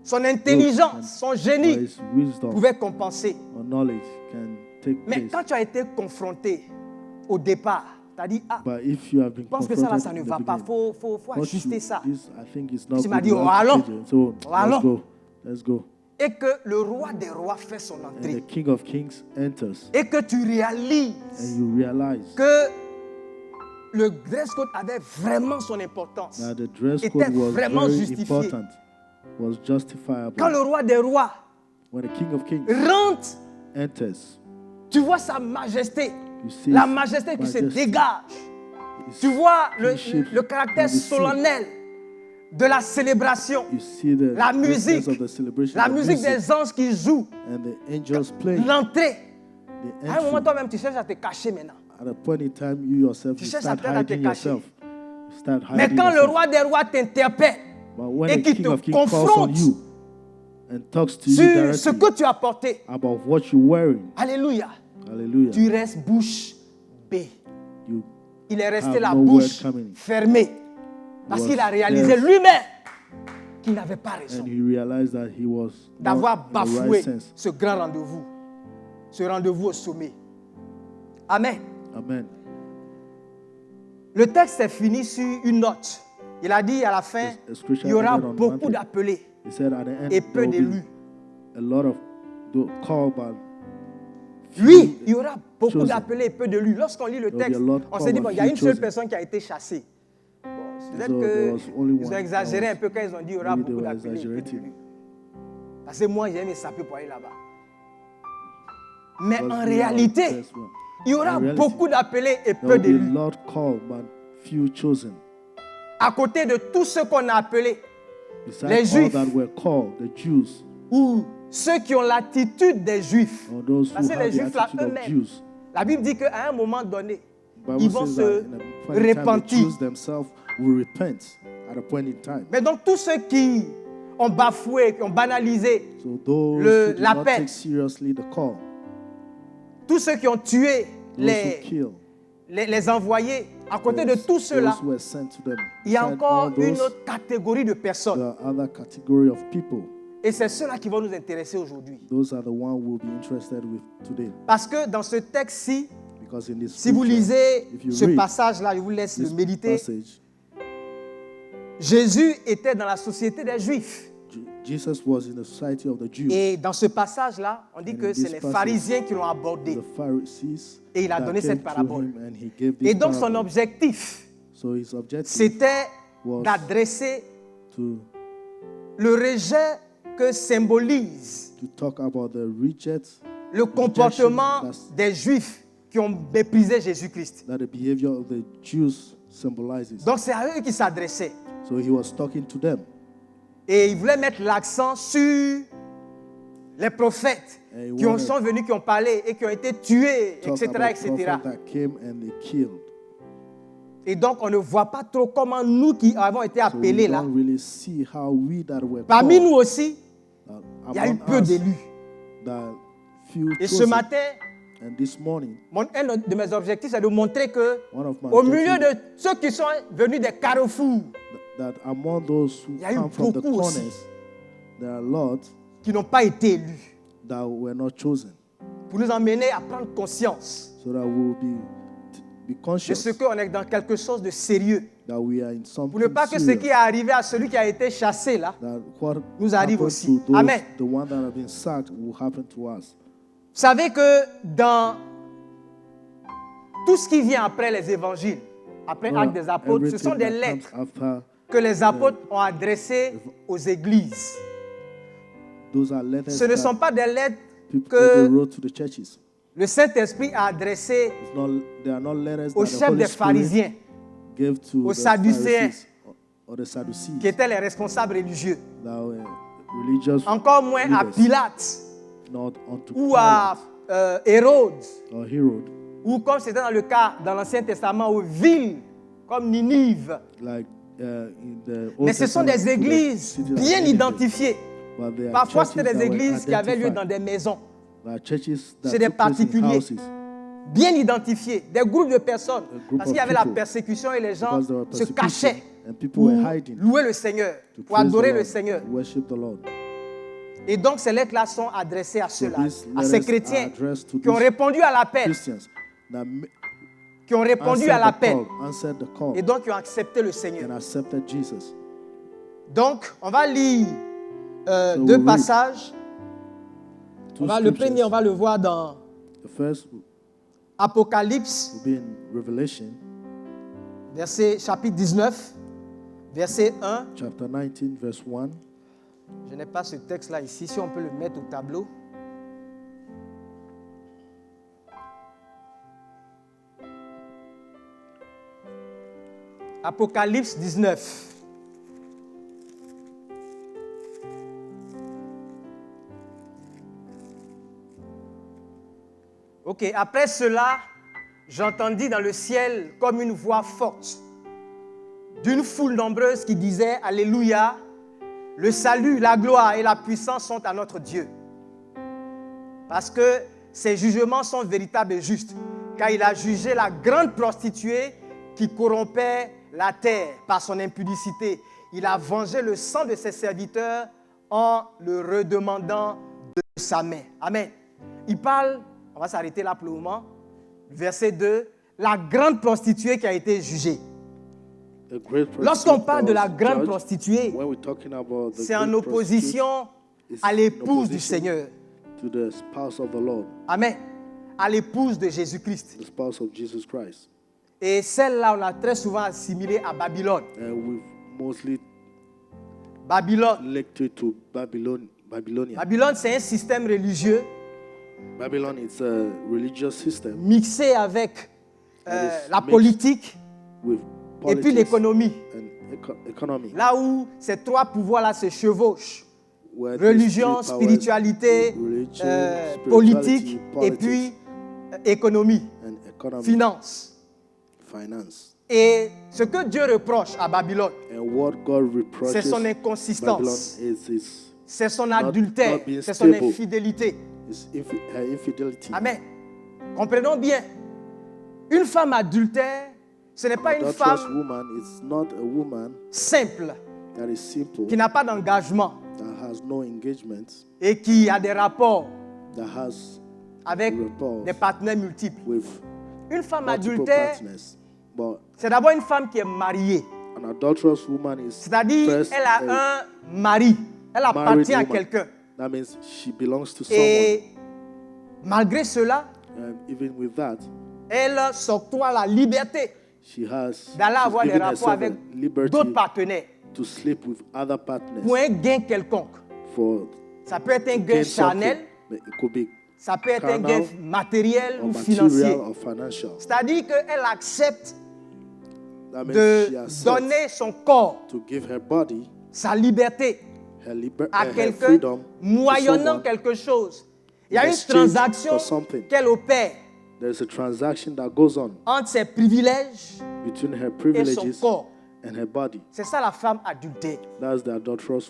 Son intelligence, son or génie his wisdom pouvait compenser. or knowledge can take Mais place. quand tu as été confronté au départ, tu as dit, ah, But if you have been je pense que ça là, confronted ça ne in the va pas, beginning, faut what ajuster you- ça. this, I think it's not Tu m'as good, dit, you oh, have to allons. change it. So Allons. let's go. Let's go. Et que le roi des rois fait son And entrée. the King of Kings enters, Et que tu réalises and you realize que le dress code avait vraiment son importance. that the dress était code was vraiment very justifié. important, was justifiable. Quand le roi des rois When the King of Kings rentre, enters, tu vois sa majesté, you see la his majesté qui se majesty, dégage. his Tu vois kingship le caractère can be seen. solennel de la célébration, You see the la greatness musique, of the celebration, la the musique music, des anges qui jouent, and the angels playing, l'entrée. the À un moment, entry. toi-même, tu cherches à te cacher maintenant. At a point in time, you yourself Tu you cherches start à te hiding cacher. yourself. You start Mais hiding quand le yourself. roi des rois t'interpelle But when et the qu'il King te of Kings calls on confronte you and talks to you sur ce directly que tu as porté, about what you're wearing, alléluia, Hallelujah. tu restes bouche bée. You Il est resté have la no bouche word coming. fermée. Parce Was qu'il a réalisé deaf. lui-même qu'il n'avait pas raison And he realized that he was d'avoir not in the right bafoué sense. ce grand rendez-vous. Ce rendez-vous au sommet. Amen. Amen. Le texte est fini sur une note. Il a dit à la fin, The scripture il y aura ended on beaucoup one thing. d'appelés He said at the end, et there peu will d'élus. be a lot of called, but Oui, il y aura beaucoup chosen. d'appelés et peu d'élus. Lorsqu'on lit le There will be texte, a lot on s'est dit, called, bon, but il y a few une seule chosen. personne qui a été chassée. Bon, peut-être So there was only qu'ils one ont exagéré that un peu quand ils ont dit qu'il y aura maybe they beaucoup were d'appelés et peu exaggerating. d'élus. Parce que moi, j'aime saper pour aller là-bas. Mais Because en we are réalité, the first one. il y aura In reality, beaucoup d'appelés et There peu will be a d'élus. lot called, but few chosen. À côté de tous ceux qu'on a appelés, Besides Les all Juifs. that were called, the Jews, ou ceux qui ont l'attitude des Juifs. or those who Parce que have les the Juifs là attitude of eux-mêmes, Jews. la Bible dit qu'à un moment donné, The Bible ils vont says se that in a point in time, the repentir. Jews themselves will repent at a point in time. Mais donc tous ceux qui ont bafoué, qui ont banalisé, So those Le- who do la not paix. take seriously the call, tous ceux qui ont tué those who les, kill, les envoyés, à côté de those, tous ceux-là, those who were sent to them, il y a beside encore all une those, autre catégorie de personnes. the other category of people. Et c'est ceux-là qui vont nous intéresser aujourd'hui. Those are the ones we'll be interested with today. Parce que dans ce texte-ci, Because in this si vous scripture, lisez if you ce read passage-là, je vous laisse le this méditer. passage, Jésus était dans la société des Juifs. Jesus was in the society of the Jews. Et dans ce passage-là, on dit And que in c'est this les passage, pharisiens qui l'ont abordé. The Pharisees Et il a that donné came cette to parabole. him and he gave this Et donc son parable. objectif, So his objective c'était was d'adresser to le rejet que symbolise talk about the reject, le comportement that's- des Juifs qui ont méprisé Jésus-Christ. that the behavior of the Jews symbolizes. Donc c'est à eux qu'il s'adressait. So he was talking to them. Et il voulait mettre l'accent sur les prophètes And he qui wanted sont venus, qui ont parlé et qui ont été tués, Talk etc., about etc. prophet that came and they killed. Et donc on ne voit pas trop comment nous qui avons été So we appelés là, don't really see how we that were parmi called, nous aussi, that il y a eu among peu us, d'élus. that few Et ce chosen. matin, And this morning, un de mes objectifs, c'est de montrer que one of my au milieu objectives, de ceux qui sont venus des carrefours, that among those who il y a eu come from the beaucoup aussi. corners, there are a lot qui n'ont pas été élus, that were not chosen. pour nous emmener à prendre conscience So that we will be de conscious ce qu'on est dans quelque chose de sérieux. that we are in something Pour ne pas que ce serious, qui est arrivé à celui qui a été chassé là, that what nous arrive happened aussi. to those, Amen. the one that have been sacked will happen to us. vous savez que dans tout ce qui vient après les évangiles, après Actes des apôtres, ce sont des Everything that lettres comes after, que les apôtres ont adressées aux églises. those are letters Ce ne that sont pas des lettres people that they que wrote to the churches. le Saint-Esprit a adressées It's not, they are not letters aux that the chefs Holy des Spirit pharisiens, gave to aux the Sadducéens, Pharisees or the Sadducees qui étaient les responsables religieux. that were religious Encore moins à leaders, Pilate not unto ou à Pilate Hérode, or Herod, ou comme c'était dans le cas dans l'Ancien Testament, aux villes comme Ninive. like in the Old Mais ce sont Testament, des to the églises cities of bien Nineveh. identifiées. But they are Parfois, churches c'était des that were églises qui avaient lieu identified. dans des maisons, There are churches that C'est des took place in particuliers. houses, bien identifiées, des groupes de personnes. group Parce qu'il y of avait la people. persécution et les gens because there were se persecution cachaient and people pour were hiding louer le Seigneur, to pour praise adorer the le Lord, Seigneur. worship the Lord. Et donc, ces lettres-là sont adressées à So ceux-là, these à ces letters chrétiens are addressed to qui ont these répondu à l'appel, Christians that qui ont répondu à l'appel answered the call et donc qui ont accepté le Seigneur. and accepted Jesus. Donc, on va lire So deux we'll read passages. Two Le scriptures. premier, on va le voir dans The first Apocalypse, will be in Revelation chapitre 19, verset 1. chapter 19, verse 1. Je n'ai pas ce texte-là ici, si on peut le mettre au tableau. Apocalypse 19. Ok, après cela, j'entendis dans le ciel comme une voix forte d'une foule nombreuse qui disait « Alléluia, le salut, la gloire et la puissance sont à notre Dieu. » Parce que ses jugements sont véritables et justes, car il a jugé la grande prostituée qui corrompait la terre par son impudicité. Il a vengé le sang de ses serviteurs en le redemandant de sa main. Amen. Il parle, on va s'arrêter là pour le moment, verset 2, la grande prostituée qui a été jugée. Lorsqu'on parle de la grande prostituée, c'est en opposition à l'épouse du Seigneur. To the spouse of the Lord. Amen. À l'épouse de Jésus-Christ. The spouse of Jesus Christ. Et celle-là, on l'a très souvent assimilée à Babylone. We've mostly Babylone. linked to Babylonia. Babylone, c'est un système religieux. Babylon, it's a religious system. Mixé avec la politique et puis l'économie. Economy. Là où ces trois pouvoirs-là se chevauchent. Religion, spiritualité, politique et puis économie, finance. Et ce que Dieu reproche à Babylone, c'est son inconsistance, c'est son adultère, c'est son infidélité. Amen. Comprenons bien, une femme adultère, ce n'est pas une femme simple, qui n'a pas d'engagement et qui a des rapports avec des partenaires multiples. Une femme adultère, c'est d'abord une femme qui est mariée. C'est-à-dire, elle a un mari. Elle appartient à quelqu'un. Et malgré cela, elle s'octroie la liberté d'aller avoir des rapports avec d'autres partenaires pour un gain quelconque. Ça peut être un gain charnel, ça peut être un gain matériel ou financier. C'est-à-dire qu'elle accepte de donner son corps, sa liberté à quelqu'un, moyennant quelque chose. Il y a une transaction qu'elle opère entre ses privilèges et son corps. C'est ça la femme adultère.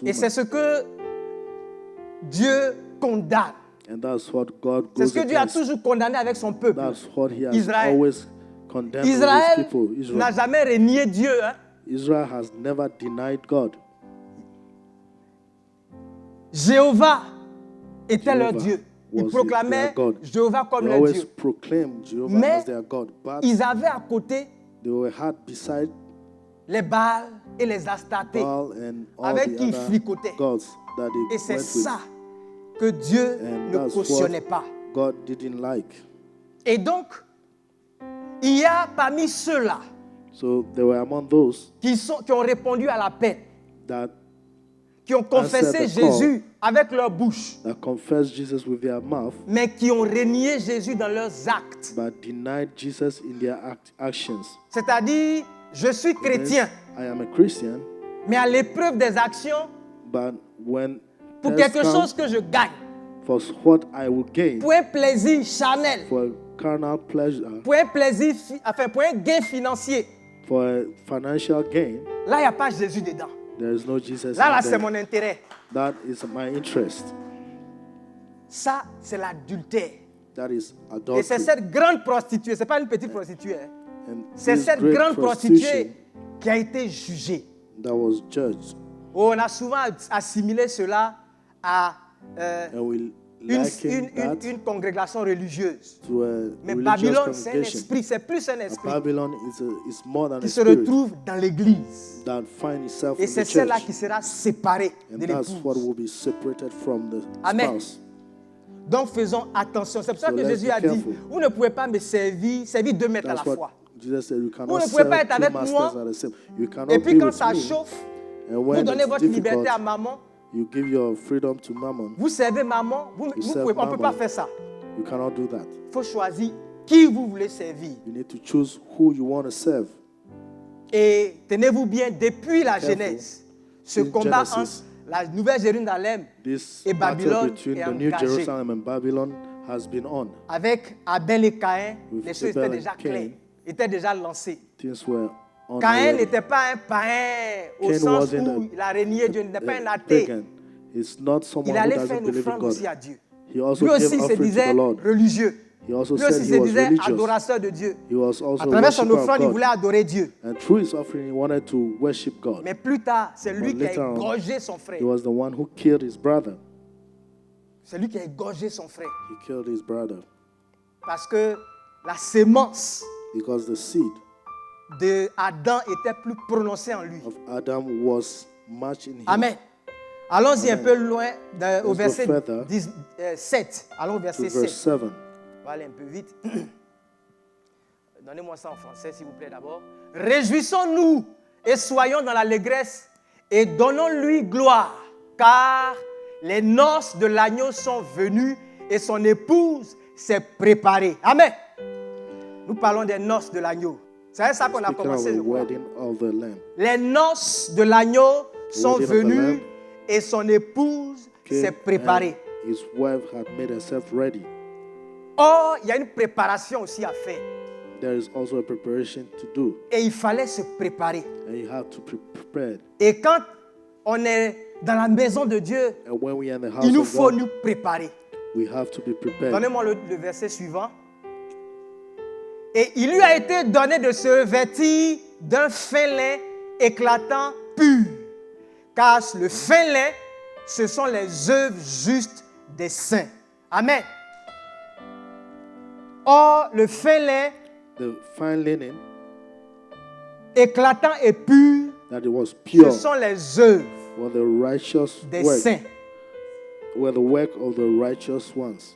Et c'est ce que Dieu condamne. C'est ce que Dieu a toujours condamné avec son peuple, Israël. Israël n'a jamais renié Dieu. Israel has never denied God. Jéhovah était leur Dieu. Ils proclamaient Jéhovah comme leur Dieu. Mais ils avaient à côté les Baals et les Astartés avec qui ils fricotaient. Et c'est ça que Dieu ne cautionnait pas. Et donc, il y a parmi ceux-là qui ont répondu à l'appel, qui ont confessé Jésus avec leur bouche, mais qui ont renié Jésus dans leurs actes. C'est-à-dire, je suis chrétien, mais à l'épreuve des actions, pour quelque chose que je gagne, pour un plaisir charnel, pour un plaisir, pour un gain financier, là, il n'y a pas Jésus dedans. Là, c'est mon intérêt. That is my interest. Ça, c'est l'adultère. Et c'est cette grande prostituée, ce n'est pas une petite prostituée. C'est cette grande prostituée qui a été jugée. On a souvent assimilé cela à une congrégation religieuse. Mais Babylone, c'est un esprit, c'est plus un esprit qui se retrouve dans l'église. Et c'est celle-là qui sera séparée de l'épouse. Amen. Donc faisons attention. C'est pour ça que Jésus a dit, vous ne pouvez pas me servir deux maîtres à la fois. Vous ne pouvez pas être avec moi et puis quand ça chauffe, vous donnez votre liberté à maman. You give your freedom to mammon. Vous servez maman, on ne peut pas faire ça. You cannot do that. Il faut choisir qui vous voulez servir. You need to choose who you want to serve. Et tenez-vous bien, depuis la Genèse, ce combat entre la Nouvelle Jérusalem et Babylone est engagé. Avec Abel et Caïn, les choses étaient déjà claires, étaient déjà lancées. Caïn n'était pas un païen au sens où il a renié Dieu, il n'était pas un athée. Il allait faire une offrande aussi à Dieu. He also Lui gave aussi se offering to disait the Lord. religieux. He also Lui aussi said se he was disait religious. adorateur de Dieu. He was also À a travers son worshiper of offrande, il God. voulait adorer Dieu. And through his offering, he wanted to worship God. Mais plus tard, c'est lui But qui a later on, égorgé son frère. He was the one who killed his brother. C'est lui qui a égorgé son frère. He killed his brother Parce que la sémence because the seed de Adam était plus prononcée en lui. of Adam was much in him. Amen. Allons-y un Amen. peu loin au go verset further 7. Allons au To verset verse 7. 7. On va aller un peu vite. Donnez-moi ça en français, s'il vous plaît, d'abord. Réjouissons-nous et soyons dans l'allégresse et donnons-lui gloire, car les noces de l'agneau sont venues et son épouse s'est préparée. Amen. Nous parlons des noces de l'agneau. C'est ça qu'on a Speaking of commencé, the je crois. wedding of the Lamb. Les noces de l'agneau sont wedding of the venues Lamb. et son épouse s'est Came préparée. and his wife had made herself ready. Or, il y a une préparation aussi à faire. There is also a preparation to do, Et il fallait se préparer. and you have to prepare. Et quand on est dans la maison de Dieu, And when we are in the house il nous of faut God, nous préparer. we have to be prepared. Donnez-moi le verset suivant. Et il lui a été donné de se revêtir d'un fin lin éclatant pur. Car le fin lin, ce sont les œuvres justes des saints. Amen. Or, le fin lin The fine linen, éclatant et pur, that it was ce pure, sont les œuvres were the righteous des work, saints. were the work of the righteous ones.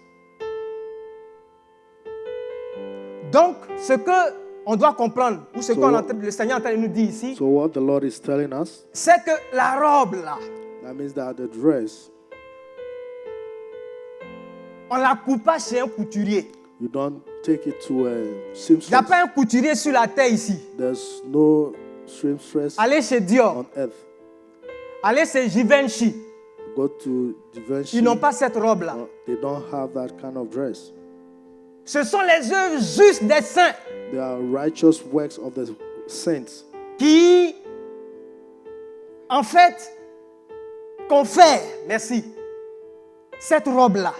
Donc, ce que on doit comprendre, ou ce So que what- le Seigneur est en train de nous dire ici, So what the Lord is telling us, c'est que la robe là, that means that the dress, on ne la coupe pas chez un couturier. you don't take it to a Il n'y a seamstress. pas un couturier sur la terre ici. There's no seamstress Allez chez Dior, on earth. allez chez Givenchy. Go to Givenchy. Ils n'ont pas cette robe là. They don't have that kind of dress. Ce sont les œuvres justes des saints They are righteous works of the saints qui, en fait, confèrent, merci, cette robe là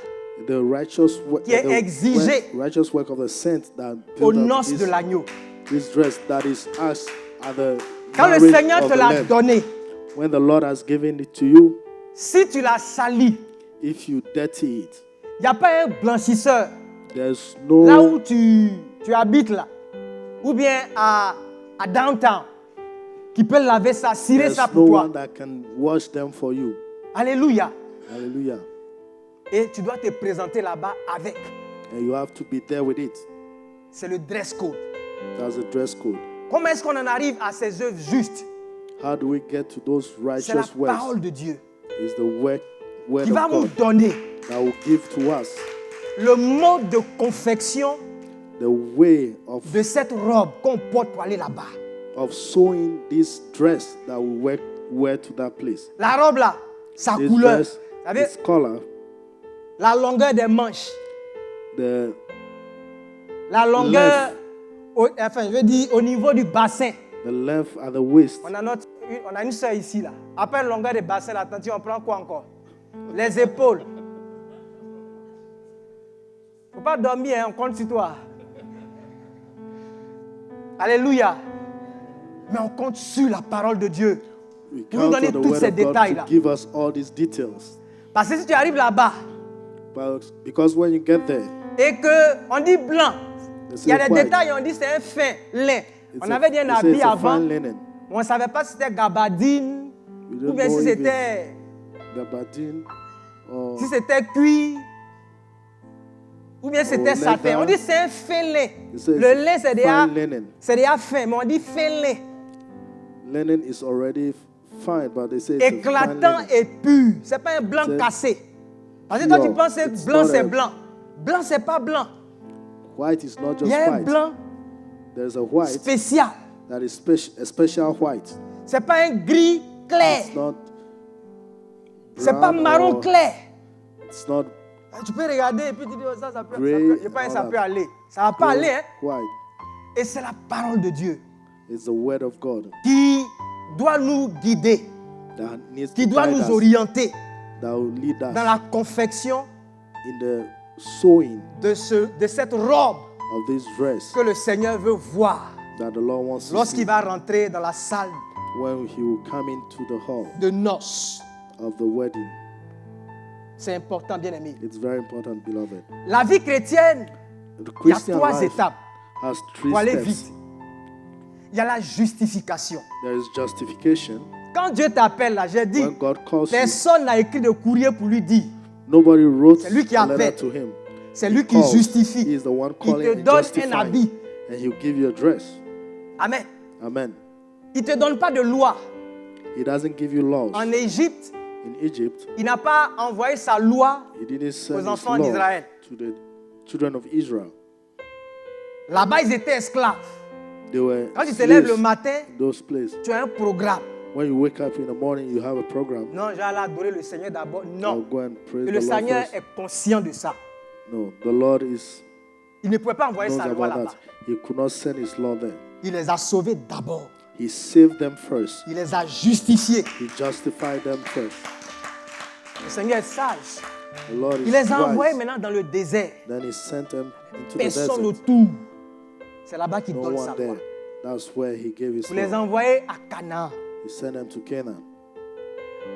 the righteous work, Qui est exigé righteous work of the saints that aux build up noces de l'agneau. this dress that is asked at the Quand le marriage Seigneur of te the l'a Lamb. donné, When the Lord has given it to you, si tu l'as sali, if you dirty it, il n'y a pas un blanchisseur there's là no où tu habites là, ou bien à downtown, qui peut laver ça, cirer there's ça no pour toi. one that can wash them for you. Alléluia. Hallelujah. Et tu dois te présenter là-bas avec. And you have to be there with it. C'est le dress code. That's the dress code. Comment est-ce qu'on en arrive à ces œuvres justes? How do we get to those C'est la righteous works? parole de Dieu It's the word qui va of nous God donner that will give to us le mode de confection the way de cette robe qu'on porte pour aller là-bas. of sewing this dress that we wear to that place. La robe là, sa This couleur, dress, vous savez, its color, la longueur des manches, the la longueur, enfin je veux dire au niveau du bassin. length at the waist. On a une soeur ici là. Après la longueur des bassins, là, attention, on prend quoi encore? Les épaules. Faut pas dormir, hein, on compte sur toi. Alléluia. Mais on compte sur la parole de Dieu. We Pour nous count donner on the tous word ces of God détails-là. to give us all these details. Parce que si tu arrives là-bas Because when you get there, et qu'on dit blanc, they il y a say des white. détails, on dit c'est un fin lin. It's On a- avait dit un they say habit it's a avant, fine linen. on ne savait pas si c'était gabardine We ou don't bien know si if c'était it's gabardine or si c'était cuir ou bien c'était leather. satin. On dit c'est un fin lin. It says Le lin c'est déjà fin, mais on dit fin lin. linen is already fine, but they say it's a fine Éclatant linen. et pur. C'est pas un blanc C'est cassé. Parce que toi tu pure. penses que It's blanc not c'est a- blanc. Blanc c'est pas blanc. White is not Il just y a un white. blanc There's a white spécial. that is a special white. C'est pas un gris clair. It's not C'est pas brown marron or- clair. It's not Tu peux regarder et puis tu dis oh, ça peut, Gray, je pense que ça all peut that. aller. Ça va pas aller. Hein? white. Et c'est la parole de Dieu It's the word of God qui doit nous guider, that needs qui to doit guide nous us, orienter that will lead us dans la confection in the sewing de cette robe of this dress que le Seigneur veut voir that the Lord wants to see lorsqu'il va rentrer dans la salle when he will come into the hall de noces. of the wedding. C'est important, bien aimé. It's very important, beloved. La vie chrétienne, The il y a Christian 3 life étapes has 3 pour aller steps. vite. Il y a la justification. There is justification. Quand Dieu t'appelle là, j'ai dit, When God calls you, personne n'a écrit de courrier pour lui dire. nobody wrote C'est lui qui a letter appelle. to him. C'est lui qui Calls. He justifie. is the one Il calling te and donne un justifying. habit. And he'll give you a dress. Amen. Amen. Il ne te donne pas de loi. He doesn't give you laws. En Égypte, In Egypt, il n'a pas envoyé sa loi he didn't send aux his enfants law d'Israël. to the children of Israel. Là-bas, ils étaient esclaves. They were Quand tu te lèves le slaves matin, in those places. tu as un programme. When you wake up in the morning, you have a program. Non, je vais aller adorer le Seigneur d'abord. I'll Non. go and praise Et the le Lord Seigneur first. est conscient de ça. No, the Lord is Il ne pouvait pas envoyer knows sa loi about là-bas. that. He could not send his law there. Il les a sauvés d'abord. He saved them first. Il les a justifiés. He justified them first. Le Seigneur est sage. The Lord Il is les a envoyés wise. maintenant dans le désert. Then he sent them into the Personne desert. autour. C'est là-bas qu'il No donne one sa there. loi. That's where he gave his Pour les law. envoyer à Canaan. He sent them to Canaan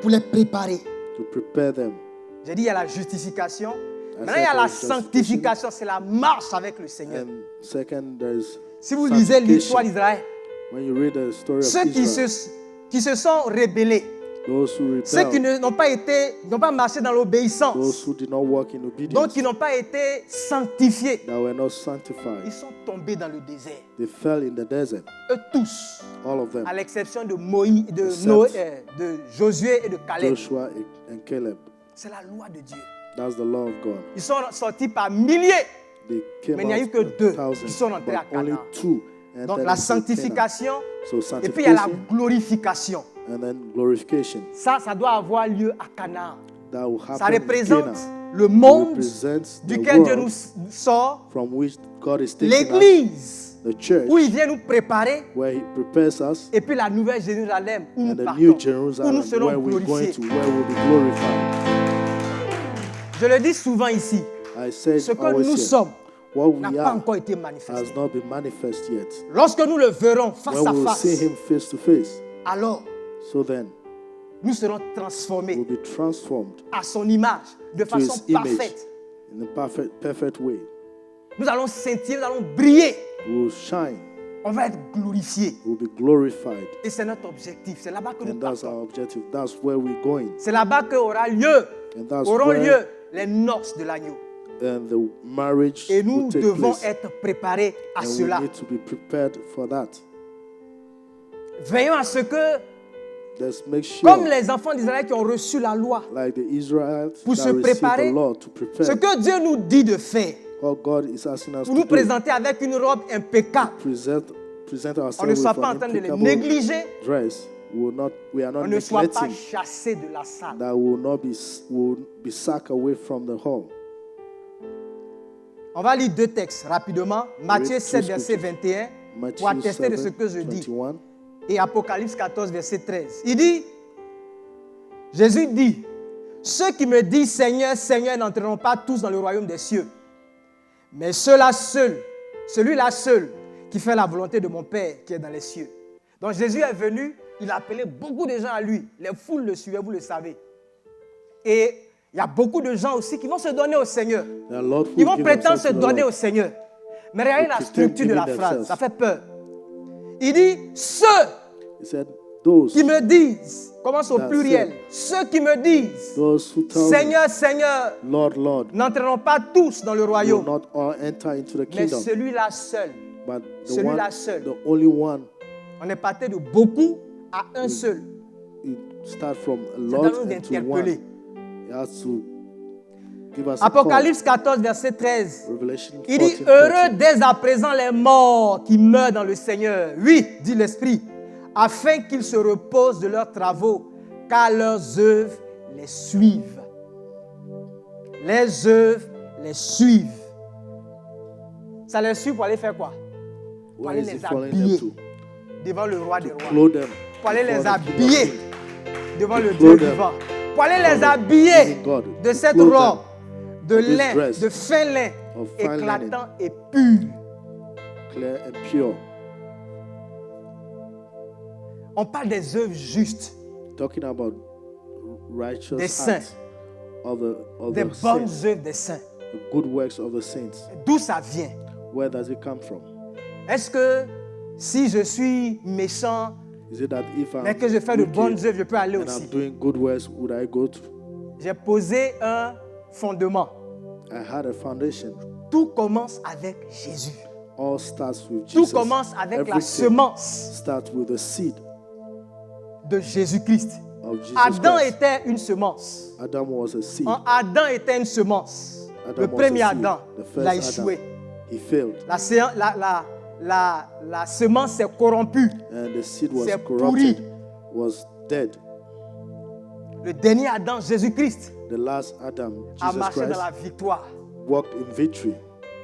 Pour les préparer. to prepare them. J'ai dit, il y a la justification. Maintenant, said il y a la there is justification. sanctification. C'est la marche avec le Seigneur. And second, there's Si vous lisez l'histoire sanctification. d'Israël, When you read the story of ceux qui Israel, se sont rebellés, those who ceux qui rebelled, n'ont pas marché dans those l'obéissance, who did not walk in donc obedience, qui n'ont pas été sanctifiés, that were not ils sanctified, sont tombés dans le désert. they fell in the desert, Eux tous, all of them, à l'exception de Moïse, Except de Josué et de Caleb. Joshua and Caleb. C'est la loi de Dieu. That's the law of God. Ils sont sortis par milliers. They came Mais il n'y a eu out que in 2 thousands, qui sont entrés à but only Canaan. 2 Donc entered la into sanctification, Canaan. So et puis il y a la sanctification glorification. and then glorification. Ça doit avoir lieu à Canaan. That will Ça happen in représente Canaan. le It monde represents the duquel Dieu nous world sort, from which God is taking us, l'église, the church, où il vient nous préparer, where He prepares us, et puis la nouvelle Jérusalem, où and nous the partons, new où Jerusalem, nous serons where we're going glorifiés. to, where we'll be glorified. Je le dis souvent ici, I said ce que always nous here, sommes what n'a we pas are encore été has manifesté. not been manifest yet. Lorsque nous le verrons face When à we will see face, Him face to face, alors so then nous serons we'll transformés be transformed à son image de to façon His image parfaite. in a perfect way. Nous allons scintiller, nous allons briller. We will shine, On va être glorifiés. we will be glorified. Et c'est notre objectif. C'est là-bas que nous And that's partons. our objective. That's where we're going. C'est là-bas qu'aura lieu, And that's auront where lieu les noces de l'agneau. and the marriage Et will nous take devons place. être préparés à And we cela. need to be prepared for that. Veillons à ce que, Let's make sure, comme les enfants d'Israël qui ont reçu la loi, like the Israelites pour that se received préparer, the law, to prepare ce que Dieu nous dit de faire, what God is asking us pour to nous do. présenter avec une robe impeccable, Present on ne ourselves soit with pas en an train de les impeccable négliger, dress. We are not on ne soit pas neglecting chassés de la salle. that will be sacked away from the hall. On va lire 2 textes rapidement. Matthieu Read 7, two verset scriptures. 21, Matthew pour attester de ce 7, que je dis. 21. Et Apocalypse 14, verset 13. Il dit, Jésus dit, ceux qui me disent Seigneur, Seigneur n'entreront pas tous dans le royaume des cieux, mais celui-là seul qui fait la volonté de mon Père qui est dans les cieux. Donc Jésus est venu, il a appelé beaucoup de gens à lui. Les foules le suivaient, vous le savez. Et il y a beaucoup de gens aussi qui vont se donner au Seigneur. The Lord who Ils vont give prétendre themselves se to the donner Lord. au Seigneur. Mais regardez la They structure de la pretend phrase, giving ça fait peur. Il dit, ceux He said, those qui me disent, commence au That's pluriel, it. ceux qui me disent, who tell me, Seigneur, Seigneur, Lord, Lord, n'entreront pas tous dans le will royaume, not all enter into the mais kingdom, celui-là seul. but celui-là seul. the only one. On est passé de beaucoup à un seul. It start from a Ça lot doit nous into interpeller. one. He has to give us a Apocalypse 14, verset 13. call. Revelation Il dit, 14, heureux dès à présent les morts qui meurent dans le Seigneur. Oui, dit l'Esprit, afin qu'ils se reposent de leurs travaux, car leurs œuvres les suivent. Les œuvres les suivent. Ça les suit pour aller faire quoi? Pour Where aller is he les following them habiller to? devant le roi des rois. Clothe them. Pour aller les before the King of habiller Kings. devant le To Dieu clothe them vivant. Pour aller les before the habiller living God. de To cette clothe robe de of this lin, dress, de fin lin, of fine éclatant et pur. clear and pure. On parle des œuvres justes, Talking about righteous des saints, acts of the des saints, bonnes œuvres des saints. the good works of the saints. D'où ça vient? Where does it come from? Est-ce que si je suis méchant, Is it that if I'm mais que je fais de bonnes wicked œuvres, je peux aller and aussi? I'm doing good works, would I go to? J'ai posé un fondement. I had a foundation. Tout commence avec Jésus. All starts with Tout Jesus. commence avec la Everything semence starts with the seed de Jésus-Christ. of Jesus Adam Christ. était une semence. Adam was a seed. Adam était une semence. Adam Le was premier a seed. Adam, The il a first échoué. Adam, he failed. La semence s'est corrompue. And the seed was C'est corrupted, pourri. was dead. Le dernier Adam, Jésus-Christ, The last Adam, a Jesus marché Christ, dans la victoire. walked in victory.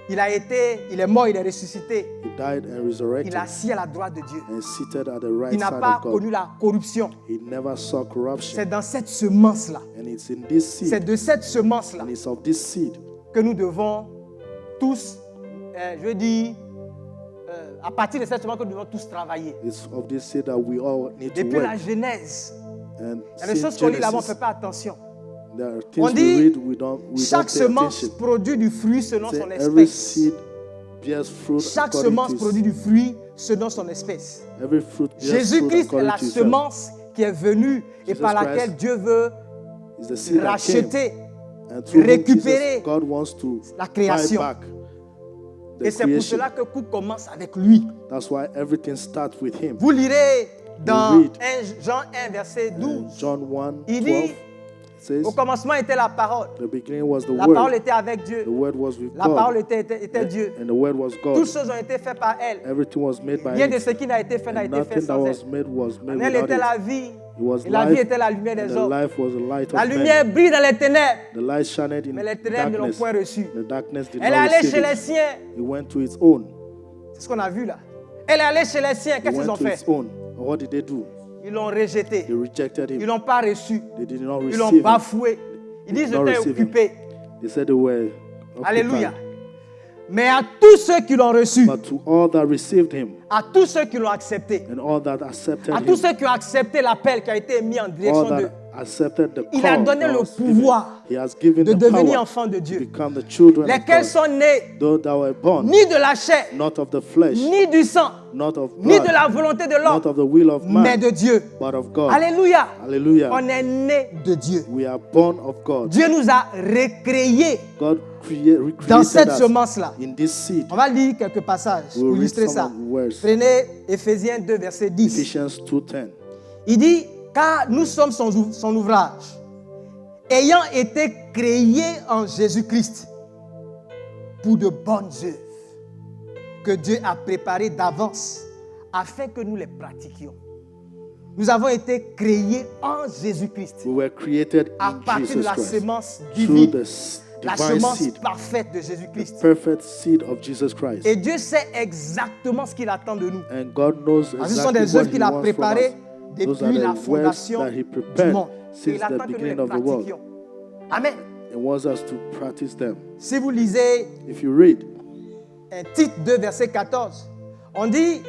Il est mort, il est ressuscité. He died and Il resurrected est assis à la droite de Dieu. and seated at the right Il n'a side pas of God. connu la corruption. He never saw corruption. C'est dans cette semence-là, And it's in this c'est seed, de cette semence-là and it's of this seed que nous devons tous, je veux dire, à partir de cette semence que nous devons tous travailler. It's of this seed that we all need to Depuis la work. Genèse, And il y a des choses since qu'on lit là-bas, on ne Genesis, fait pas attention. there are On things we dit, read, we don't chaque pay semence attention. produit du fruit selon Say son every espèce. seed bears fruit Chaque according semence to produit its, du fruit selon son espèce. every fruit bears fruit Jésus-Christ est according la to itself. semence qui est venue et Jesus par Christ laquelle Dieu veut Is the seed that came, racheter. and through whom récupérer Jesus, God wants to la buy création. back the Et c'est pour creation. cela que tout commence avec lui. That's why everything starts with him. Vous lirez dans read. 1 Jean 1, verset 12. John 1, Il 12 dit, says, au commencement était la parole. the beginning was the La Word. parole était avec Dieu. The Word was with La parole God. était Dieu. And the Word was God. Toutes choses ont été faites par elle. Everything was made by Rien him. de ce qui n'a été fait n'a And été fait nothing that sans was elle. made En elle without était it. la vie. It was Et la vie life, était la lumière and des the hommes. life was the light La of lumière men. brille dans les ténèbres. The light shined in Mais les ténèbres ne l'ont darkness. point reçu. The darkness did Elle est not allée receive chez les it. siens. It went to its own. C'est ce qu'on a vu là. Elle est allée chez les siens. It Qu'est-ce qu'ils went ont to its fait? own. And what did they do? Ils l'ont rejeté. They rejected Ils ne him. l'ont pas reçu. They did not Ils l'ont receive him. bafoué. Ils disent did not j'étais receive him. occupé. They said they were Alléluia. occupied. Mais à tous ceux qui l'ont reçu, But to all that received him à tous ceux qui l'ont accepté, and all that accepted à tous him, ceux qui ont accepté l'appel qui a été mis en all direction that d'eux, accepted the il a call donné that le was given, pouvoir he has given de the devenir power enfants de to Dieu, become the children of lesquels God. sont nés Those that were born, ni de la chair, not of the flesh, ni du sang, not of ni de la blood, volonté de not l'homme, of the will of mais man, de Dieu. but of God. Alléluia. Hallelujah. On est né de Dieu. We are born of God. Dieu nous a recréés God dans recreated cette us semence-là. in this seed. On va lire quelques passages pour We'll read illustrer ça. some of the words. Prenez Éphésiens 2, verset 10. Ephesians 2:10. Il dit, car nous sommes son ouvrage, ayant été créés en Jésus-Christ pour de bonnes œuvres que Dieu a préparées d'avance afin que nous les pratiquions. Nous avons été créés en Jésus-Christ We were created à in partir de Jesus la Christ semence through divine, the la divine semence seed, parfaite de the Jésus-Christ. perfect seed of Jesus Christ. Et Dieu sait exactement ce qu'il attend de nous. And God knows Parce que ce sont exactly des what œuvres He qu'il a wants from préparées us. Those are depuis la the works fondation that He du prepared monde. Et since il the attend que nous les beginning of the world pratiquions. Amen. and wants us to practice them. Si vous lisez If you read Tite 2, verset 14, on dit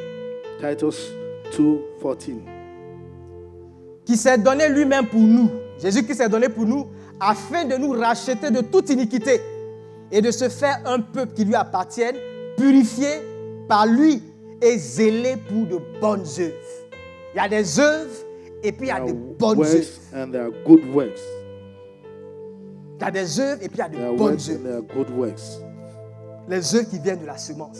Titus 2:14, qu'il s'est donné lui-même pour nous. Jésus-Christ s'est donné pour nous afin de nous racheter de toute iniquité et de se faire un peuple qui lui appartienne, purifié par lui et zélé pour de bonnes œuvres. Il y a des œuvres et puis il y a there des are bonnes works œuvres. and there are good works. Il y a des œuvres et puis il y a There are des bonnes works and œuvres. there are good works. Les œuvres qui viennent de la semence.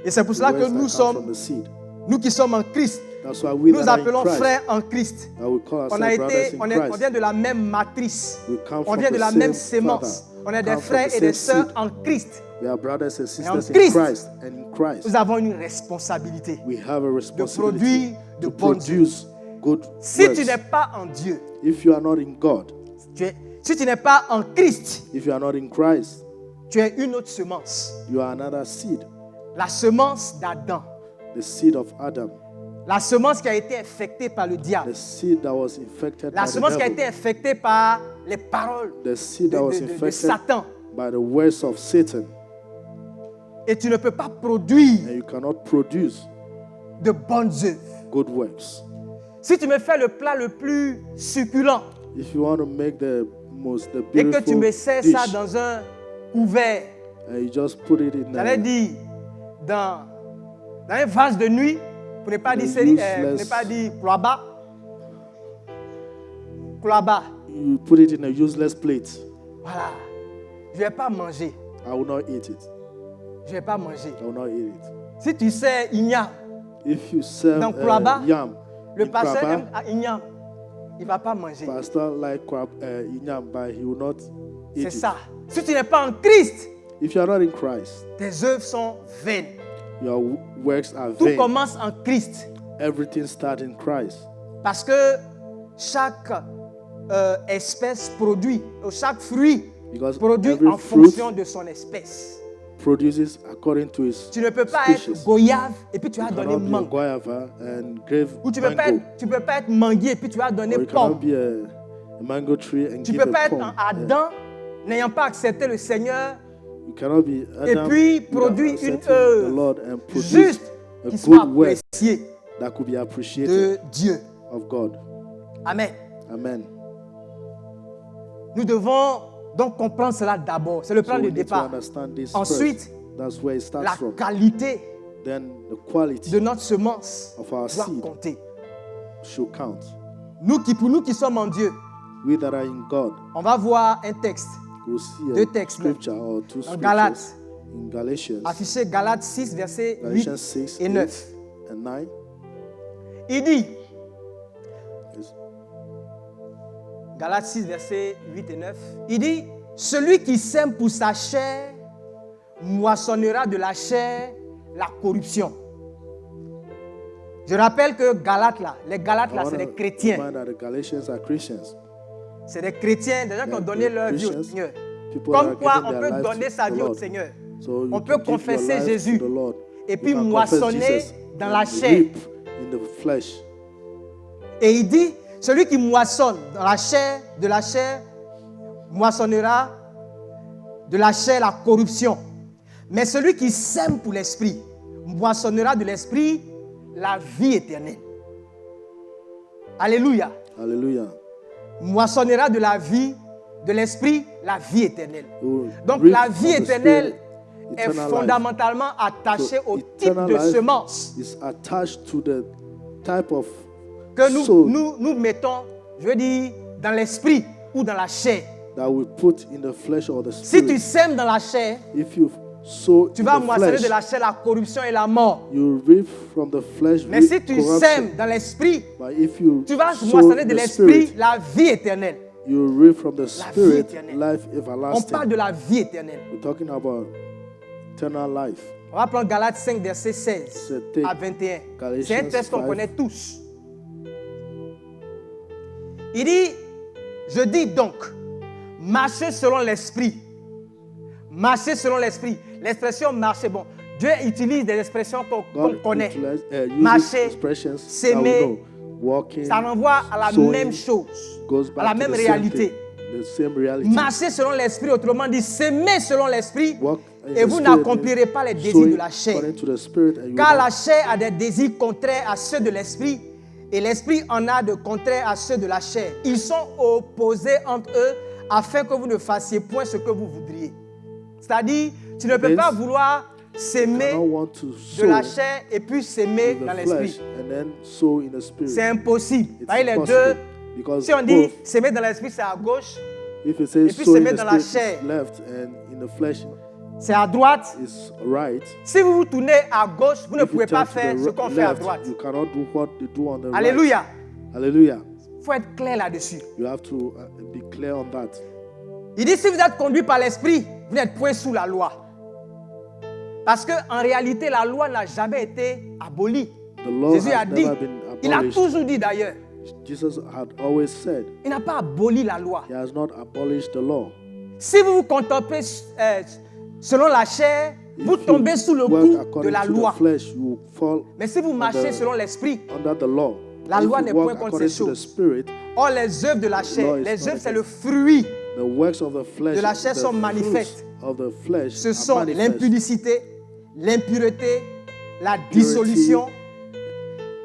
Et c'est pour The cela que works that nous come sommes, from the seed. nous qui sommes en Christ, That's why we nous that are in appelons Christ, frères en Christ. that we call On, ourselves a brothers été, in on Christ. vient de la même matrice. We come On from vient de the la même same sémence. father. On est des Come from frères the et des same sœurs seed. en Christ. We are brothers and sisters in Christ, Christ, and in Christ Nous avons une responsabilité we have a de responsibility produire de to bonnes œuvres. produce good Si tu works. n'es pas en Dieu, If you are not in God, si tu n'es pas en Christ, if you are not in Christ, tu es une autre semence. you are another seed, La semence d'Adam. the seed of Adam, La semence qui a été infectée par le diable. the seed that was infected La by the semence qui a été devil, infectée par les paroles the seed that was de infected Satan. by the words of Satan, et tu ne peux pas produire and you cannot produce de bonnes œuvres. good works. Si tu me fais le plat le plus succulent If you want to make the et que tu beautiful me sers dish, ça dans un couvert, and you just put it in j'allais dire dans un vase de nuit, pour ne pas dire cloaba, you put it in a useless plate, voilà, je ne vais pas manger. I will not eat it. Je ne vais pas manger. I will not eat it. Si tu sers igname, If you serve dans Kwaba, yam, le in pasteur Kwaba, aime igname, il ne va pas manger. pastor like yam, but he will not eat C'est it. ça. Si tu n'es pas en Christ, If you are not in Christ, tes œuvres sont vaines. your works are Tout vain. commence en Christ. Everything starts in Christ. Parce que chaque espèce produit, chaque fruit Because produit every en fruit fonction de son espèce. produces according to its Tu ne peux pas species. être goyave et puis tu vas You donner cannot be a mangue. guava and grave Ou tu ne mango. peux pas être manguier et puis tu vas donner Or you cannot pomme. be a mango tree and Tu ne give peux pas a être pomme. un Adam n'ayant pas accepté le Seigneur You cannot be et Adam puis without produire une accepting the œuvre Lord and produce juste a qui soit good work appréciée that could be appreciated de Dieu. of God. Amen. Amen. Nous devons donc comprendre cela d'abord. C'est le plan So de we need to départ. understand this Ensuite, first. That's where it starts la from. qualité Then the quality de notre semence of our doit seed compter. should count. Pour nous qui sommes en Dieu, We that are in God on va voir un texte will see Deux a textes, scripture or two dans scriptures Galates. in Galatians, Affiché Galates 6, versets 8 Galatians 6, et 8 9. and 9. Il dit, Yes. Galates 6, versets 8 et 9, il dit, celui qui sème pour sa chair moissonnera de la chair la corruption. Je rappelle que Galates là, les Galates là, I c'est des wanna chrétiens. remind that the Galatians are Christians. C'est des chrétiens, des gens qui ont donné leur vie au Christians, Seigneur. people that Comme are quoi, giving on their peut lives donner to sa the vie au Lord. Seigneur. So you On can peut give your confesser life Jésus to the Lord. et You puis can confess moissonner Jesus dans and la chair. reap in the flesh. Et il dit, celui qui moissonne dans la chair, de la chair, moissonnera de la chair la corruption. Mais celui qui sème pour l'esprit, moissonnera de l'esprit la vie éternelle. Alléluia. Hallelujah. Moissonnera de la vie, de l'esprit, la vie éternelle. You will Donc reap la vie from the éternelle Spirit, est eternal life. fondamentalement attachée So au type eternal de life semence is attached to the type of que soul nous mettons, je veux dire, dans l'esprit ou dans la chair. that we put in the flesh or the Si tu spirit. sèmes dans la chair, If you sow tu in vas the moissonner flesh, de la chair la corruption et la mort. you reap from the flesh Mais reap si tu corruption. sèmes dans l'esprit, But if you tu vas sow moissonner de the l'esprit spirit, la vie éternelle. you reap from the vie spirit éternelle. life On everlasting. parle de la vie éternelle. We're talking about eternal life. On va prendre Galates 5, verset 16 C'était à 21. Galatians C'est un texte qu'on 5. connaît tous. Il dit, je dis donc, marchez selon l'esprit. Marchez selon l'esprit. L'expression marcher, bon, Dieu utilise des expressions qu'on God connaît. uses Marcher, expressions that s'aimer, we know. Walking, Ça renvoie à la sowing, même chose, goes à la back to même the same réalité. thing, the same reality. Marchez selon l'esprit, autrement dit, s'aimer selon l'esprit, Walk in et the vous spirit n'accomplirez means pas les désirs sowing de la chair. according to the spirit, and you Car will la not- chair a des désirs contraires à ceux de l'esprit, et l'esprit en a de contraires à ceux de la chair. Ils sont opposés entre eux, afin que vous ne fassiez point ce que vous voudriez. C'est-à-dire, tu ne peux pas vouloir s'aimer cannot want to de sow la chair et puis s'aimer in dans the l'esprit. flesh and then sow in the spirit. C'est impossible. It's Voyez les impossible. deux. Because Si on dit both, s'aimer dans l'esprit, c'est à gauche, if it says et puis sow in s'aimer the dans la spirit, chair. it's left, and in the flesh c'est à droite. is right. Si vous vous tournez à gauche, vous ne If you pouvez pas turn to faire the ce qu'on fait à left, droite. you cannot do what they do on the Alléluia. right. Hallelujah. Il faut être clair là-dessus. You have to be clear on that. Il dit, si vous êtes conduit par l'esprit, vous n'êtes point sous la loi. Parce qu'en réalité, la loi n'a jamais été abolie. The law Jésus a has dit, never been il a abolished. toujours dit d'ailleurs, Jesus had always said il n'a pas aboli la loi. he has not abolished the law. Si vous vous contemplez selon la chair, vous If you tombez sous le work coup de according la to loi. the flesh, you will fall Mais si vous marchez the- selon l'esprit, under the law. La If loi you n'est walk point contre according ces to the choses. spirit, or les œuvres de la chair, law is les not œuvres c'est against- le fruit The works of the flesh, de la chair the sont fruits manifestes. of the flesh Ce are sont manifest. l'impudicité, l'impureté, la dissolution.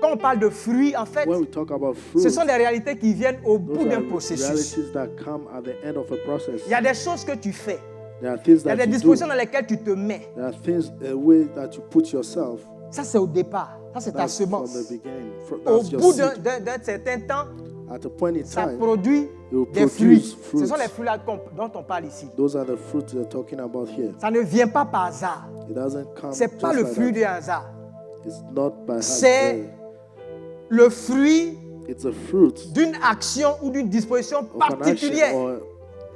Quand on parle de fruits, en fait, When we talk about fruit, ce sont des réalités qui viennent au bout those d'un are processus. realities that come at the end of a process. Il y a des choses que tu fais. There are things Il y a that des you dispositions do. dans lesquelles tu te mets. There are things, a way that you put yourself. Ça, c'est au départ. Ça, c'est ta That's from semence. the beginning. Au That's your bout seed. d'un certain temps, At a point in ça time, produit it will des produce fruits. fruits. Ce sont les fruits là dont on parle ici. Those are the fruits they're talking about here. Ça ne vient pas par hasard. It doesn't come Ce n'est pas just le like fruit that. du hasard. It's not by C'est accident. le fruit It's a fruit d'une action ou d'une disposition of an action particulière or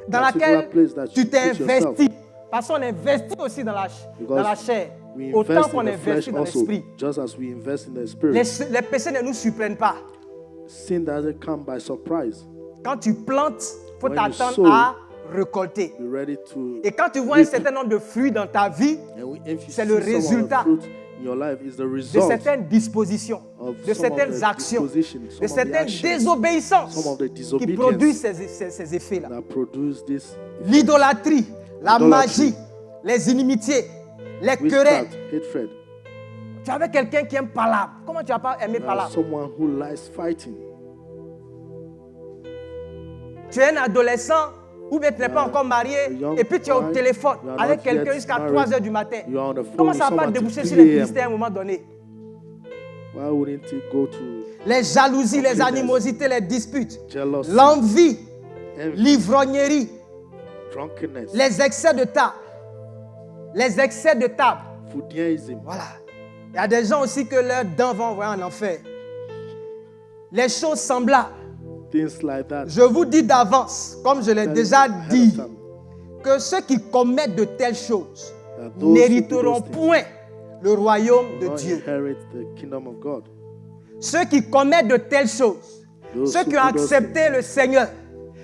dans particular laquelle place that tu you t'es put yourself. investi. Parce qu'on investit aussi dans la chair, we autant invest qu'on in the investit flesh dans also, l'esprit. just as we invest in the spirit. Les péchés ne nous surprennent pas. Sin doesn't come by surprise. Quand tu plantes, il faut When you t'attendre sow, à récolter. Be ready to Et quand tu vois un reap. certain nombre de fruits dans ta vie, And if you c'est see le some of the résultat fruit in your life, is the de result certaines dispositions, of de some of certaines the actions, dispositions, some de of the certaines actions, désobéissances some of the qui disobedience produisent ces effets-là. that produce this L'idolâtrie, la Idolatry. magie, les inimitiés, les querelles. witchcraft, hatred. Tu avais quelqu'un qui aime palabre. Comment tu n'as pas aimé palabre? Someone who likes fighting. Tu es un adolescent ou bien tu n'es pas encore marié a young et puis tu es au boy, téléphone you are avec not quelqu'un yet jusqu'à married, 3 heures du matin. you are on the phone Comment with ça va pas someone déboucher till sur les 3 a.m. publicités à un moment donné? Why wouldn't he go to Les jalousies, les Drunkenness. animosités, les disputes, jealousy, l'envie, envy, l'ivrognerie, drunkenness, les excès de table. Les excès de table. foodierism? Voilà. Il y a des gens aussi que leurs dents vont envoyer en enfer. Les choses semblables. Things like that. Je vous dis d'avance, comme je l'ai Tell déjà you ahead dit, of time que ceux qui commettent de telles choses that those who do n'hériteront those things point le royaume will de not Dieu. inherit the kingdom of God. Ceux qui commettent de telles choses, Those ceux who qui ont do those accepté le Seigneur,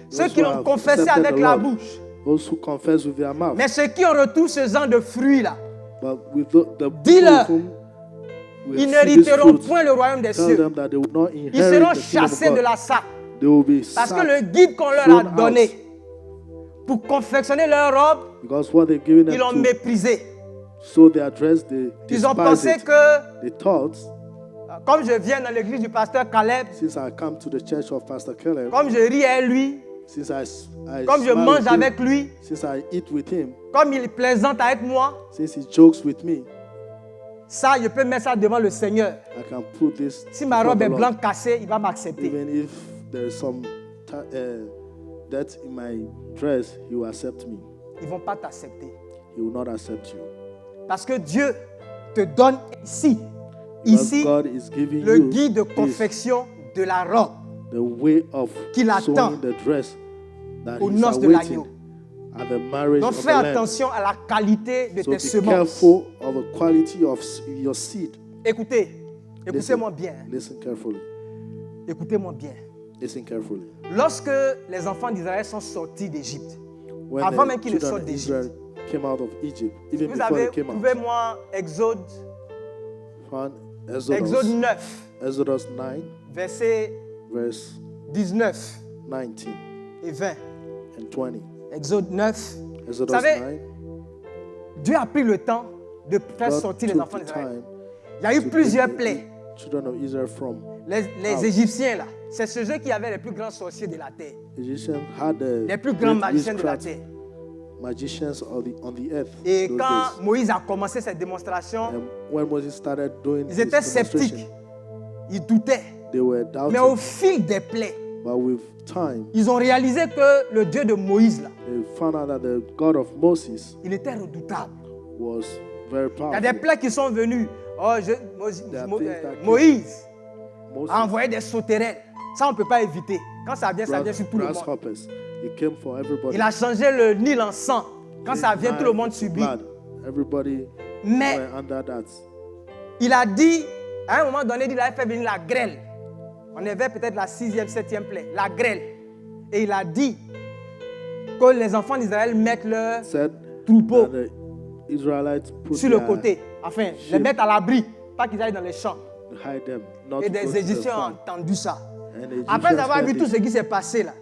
ceux qui who l'ont have confessé accepted avec the la Lord, bouche, those who confess with their mouth. mais ceux qui ont retrouvé ce genre de fruits-là, But with the Dis-leur, people whom ils will see this n'hériteront fruit, point le royaume des tell cieux. them that they will not Ils inherit seront the kingdom of chassés de God. la salle. They will be Parce que sacked, le guide qu'on leur a thrown out, donné pour confectionner leur robe, because what they've given them ils l'ont to méprisé. so they address, they Ils ont despise pensé it. que, They thought, comme je viens dans l'église du pasteur Caleb, since I come to the church of Pastor Caleb, comme je ris avec lui, since I comme je smile mange with him, avec lui, since I eat with him, comme il plaisante avec moi, since he jokes with me, ça, je peux mettre ça devant le Seigneur. I can put this Si ma before robe the est Lord. blanc cassée, il va m'accepter. Even if there is some dirt in my dress, he will accept me. Ils ne vont pas t'accepter. He will not accept you. Parce que Dieu te donne ici, Because ici, God is giving le you guide de this, confection de la robe the way of qu'il attend sewing the dress that aux he's noces de awaiting l'agneau. at the marriage Donc of the fais Lamb. attention à la qualité de So tes be semences. careful of the quality of your seed. Écoutez, écoutez-moi bien. Listen carefully. Écoutez-moi bien. Listen carefully. Lorsque les enfants d'Israël sont sortis d'Égypte, When avant the même qu'ils ne children sortent of Israel d'Égypte, came out of Egypt, even vous before avez, they came out, trouvez-moi Exode found Exode Exodus, 9, Exodus 9, versets verse 19 19 et 20. and 20. Exode 9. Exodus Vous savez, 9, Dieu a pris le temps de faire God sortir les took enfants the d'Israël. time Il y a eu to plusieurs bring plaies. the children of Israel from. Les out. Égyptiens, là, c'est ceux qui avaient les plus grands sorciers de la terre. Egyptians had the Les plus grands great magiciens de la witchcraft terre. magicians on the earth. Et those quand days. Moïse a commencé cette démonstration, And when Moses started doing ils his étaient sceptiques. demonstration, Ils doutaient. they were Mais au doubting. fil des plaies, But with time, ils ont réalisé que le Dieu de Moïse, là, they found out that the God of Moses il était redoutable. was very Il y a des powerful. plaies qui sont venues. Oh, There are things that came. Moïse Moses, a envoyé des sauterelles. Ça, on ne peut pas éviter. Quand ça vient sur tout le monde. grasshoppers, it came for everybody. Il a changé le Nil en sang. Quand ça vient, tout le monde subit. Blood. Everybody Mais were under that. il a dit, à un moment donné, il a fait venir la grêle. On avait peut-être la 6e, 7e plaie, la grêle. Et il a dit que les enfants d'Israël mettent leur Said troupeau that the Israelites put sur le their- côté. Enfin, les sheep. mettre à l'abri, pas qu'ils aillent dans les champs. hide them, not Et to go des to the Égyptiens ont farm. entendu ça. And the Après Egyptians avoir vu heard tout it. ce qui s'est passé là,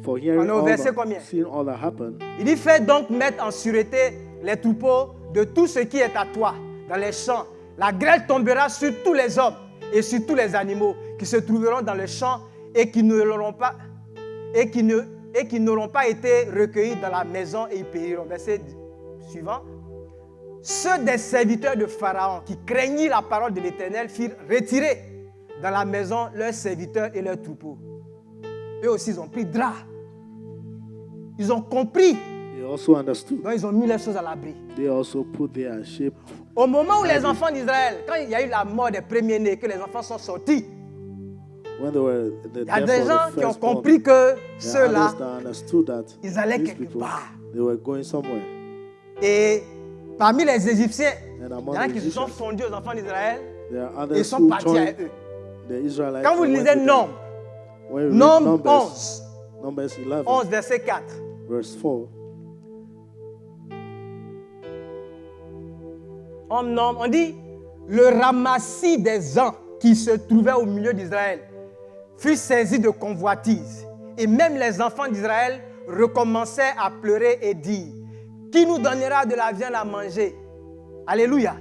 for hearing On est au all verset that, combien? seeing all that happen, Il dit, fais donc mettre en sûreté les troupeaux de tout ce qui est à toi dans les champs. La grêle tombera sur tous les hommes et sur tous les animaux qui se trouveront dans les champs et qui n'auront pas été recueillis dans la maison et ils périront. Verset suivant. Ceux des serviteurs de Pharaon qui craignirent la parole de l'Éternel firent retirer dans la maison leurs serviteurs et leurs troupeaux. Eux aussi, ils ont pris drap. Ils ont compris. they also understood. Donc, ils ont mis les choses à l'abri. They also put their shape. Au moment où les enfants d'Israël, quand il y a eu la mort des premiers-nés, que les enfants sont sortis, When they were the il y a death des of the gens qui ont firstborn, compris que there are ceux-là, others that understood that ils allaient these quelque people, part. they were going somewhere. Et parmi les Égyptiens, And il y among en a the qui se sont Egyptians, fondus aux enfants d'Israël there are et others sont who partis joined à eux. the Israelites. Quand vous and went lisez with them. Nombre, When you read Nombre Numbers, 11, Numbers 11, 11 verset 4. verse 4, On dit, le ramassis des ans qui se trouvaient au milieu d'Israël fut saisi de convoitise. Et même les enfants d'Israël recommençaient à pleurer et dire, qui nous donnera de la viande à manger? Alléluia.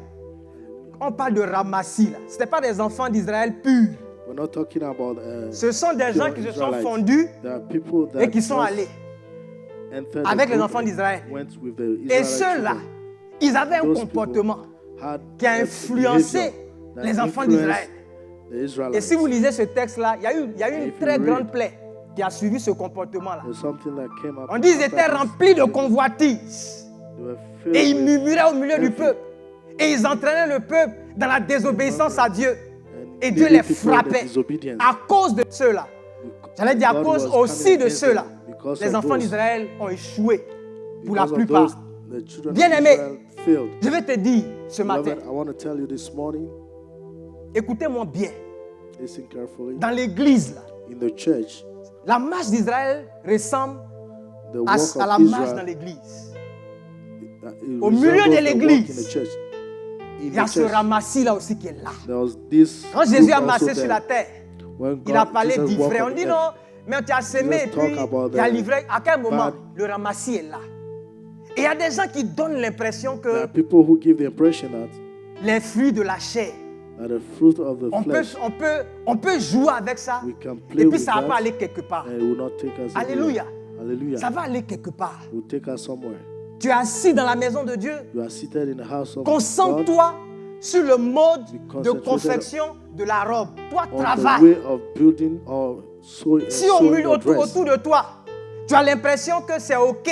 On parle de ramassis là. Ce n'était pas des enfants d'Israël purs. we're not talking about Ce sont des gens pure qui se sont Israelites. fondus There are people that et qui sont just allés. entered the avec les group enfants and d'Israël. went with the Et Israelite ceux-là, children. ils avaient un Those comportement Had qui a that influencé behavior that les enfants influenced d'Israël. the Et Israelites. si vous lisez ce texte-là, il y a eu une If you très grande read, plaie qui a suivi ce comportement-là. There's something that came up On dit qu'ils after étaient this. remplis de convoitises. They were filled Et ils with murmuraient au milieu du envy. peuple. Et ils entraînaient le peuple dans la désobéissance à Dieu. and Et Dieu leading les people in the frappait disobedience. à cause de ceux-là. J'allais dire à God cause was aussi coming de against ceux-là. them because Les of enfants those. d'Israël ont échoué pour la Because of plupart. those, the children of Bien-aimés, Israel failed. je vais te dire ce matin, Beloved, I want to tell you this morning, écoutez-moi bien, listen carefully. dans l'église, là, In the church, la marche d'Israël ressemble the à walk la of marche dans Israel, l'église. it Au milieu resembles de the walk l'église, in the church. In Il y a the ce church, ramassis-là aussi qui est là. there was this Quand Jésus group a also marché there. sur la terre, When il a God- parlé Jesus d'ivraie. walked On on dit earth, non, mais tu as semé et Jesus talk puis about il y a the livré. À quel moment bad- le ramassis est là? Et il y a des gens qui donnent l'impression there que are people who give the impression that les fruits de la chair, the fruit of the on flesh, peut jouer avec ça we can play et puis with ça va that, pas aller quelque part. and it will not take us Alléluia. anywhere. Hallelujah. Ça va aller quelque part. It will take us somewhere. Tu es assis dans la maison de Dieu. You are seated in the house of God. Concentre-toi sur le mode Be de concentrated confection de la robe. Toi, on the travaille. way of building or Si au sewing milieu, your dress. autour de toi, tu as l'impression que c'est OK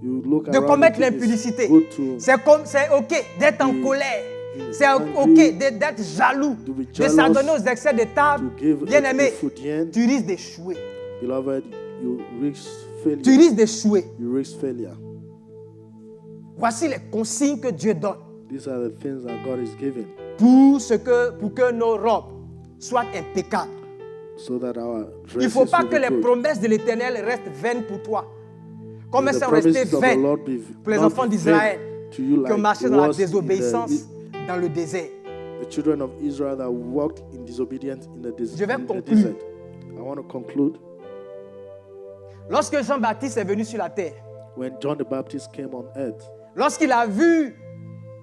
You look de around commettre and think l'impudicité, it's good to c'est OK d'être en be colère, c'est angry, OK d'être jaloux, to be de jealous, s'adonner aux excès de table. to give Bien aimé, food yen. tu risques d'échouer. Beloved, you risk failure. Tu risques d'échouer. You risk failure. Voici les consignes que Dieu donne These are the things that God is giving pour que nos robes soient impeccables. so that our Il ne dresses faut pas will que be les good. promesses de l'Éternel restent vaines pour toi. Comme May elles the sont restées promises of the vaines Lord be pour les not enfants vain d'Israël to you qui ont like marché it dans la was in désobéissance dans le désert. the children of Israel that walked in disobedience in the Je vais in the conclure. desert. I want to conclude. Lorsque Jean-Baptiste est venu sur la terre, When John the Baptist came on earth, lorsqu'il a vu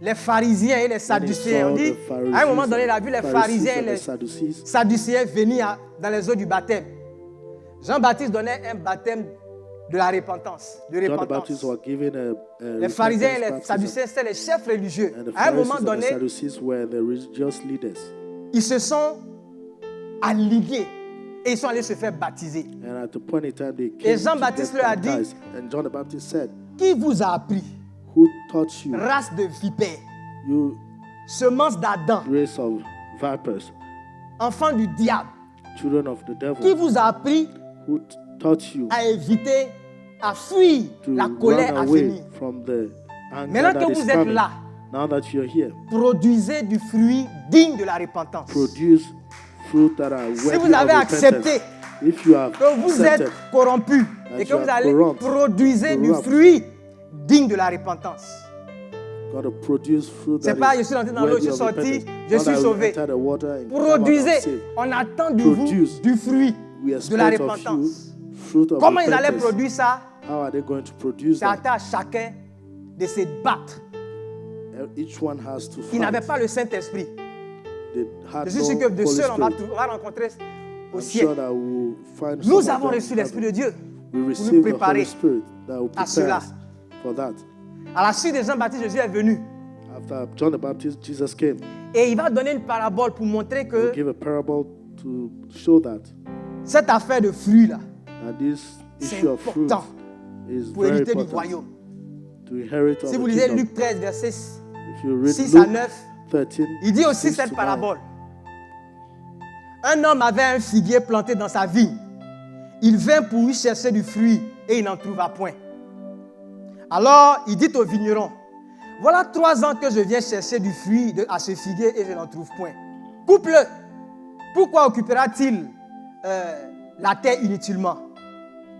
les pharisiens et les when he sadducéens, saw on dit, the Pharisees à un moment donné, il a vu les Pharisees pharisiens et and the les Sadducees, sadducéens venir dans les eaux du baptême. Jean-Baptiste donnait un baptême de la repentance, de John the repentance. Baptist was given a Les pharisiens et les repentance sadducéens, c'était les chefs religieux. baptism, and the À un moment Pharisees and the donné, Sadducees were the religious leaders. ils se sont alliés et ils sont allés se faire baptiser. And at the point in time they Et came Jean-Baptiste to leur get a dit, baptized. And John the Baptist said, Qui vous a appris, who taught you, race de vipères, you semence d'Adam, race of vipers, enfant du diable, children of the qui devil, vous a appris who taught you à éviter, à fuir to la colère run à away venir. from the anger Maintenant that que is vous êtes coming. là, Now that you're here, produisez du fruit digne de la repentance. produce fruit that are Si worthy vous of avez repentance. accepté If you have que vous êtes accepted corrompu that et que you vous are allez corrupt, produire du corrupt, fruit digne de la repentance. God to produce fruit C'est that pas is je suis entré dans l'eau, je worthy suis of sorti, repentance. je Not suis that we sauvé. enter the water and come out Produisez, unsaved. on attend de vous Produce. du fruit We de la expect of you repentance. fruit of Comment ils allaient repentance. produire ça? How are they going to produce C'est à that? chacun de se battre. Each one has to Ils n'avaient fight. pas le Saint-Esprit. They had Je suis no sûr que de Holy seul, on Spirit. va rencontrer au I'm ciel. sure that we'll find Nous some of avons them reçu in l'Esprit de heaven. Dieu We pour nous receive the préparer Holy Spirit that will à cela. prepare us for that. À la suite de Jean-Baptiste, Jésus est venu. After John the Baptist, Jesus came. Et il va donner une parabole pour montrer He que will give a parable to show that cette affaire de fruits là, this c'est issue of fruit important is pour very hériter du important royaume. to inherit Si of vous the lisez kingdom. Luc 13, verset If you read 6 à Luke 9, 13, il dit aussi 6 cette to 9, parabole. Un homme avait un figuier planté dans sa vigne. Il vint pour y chercher du fruit et il n'en trouva point. Alors il dit au vigneron, voilà 3 ans que je viens chercher du fruit à ce figuier et je n'en trouve point. Coupe-le. Pourquoi occupera-t-il la terre inutilement?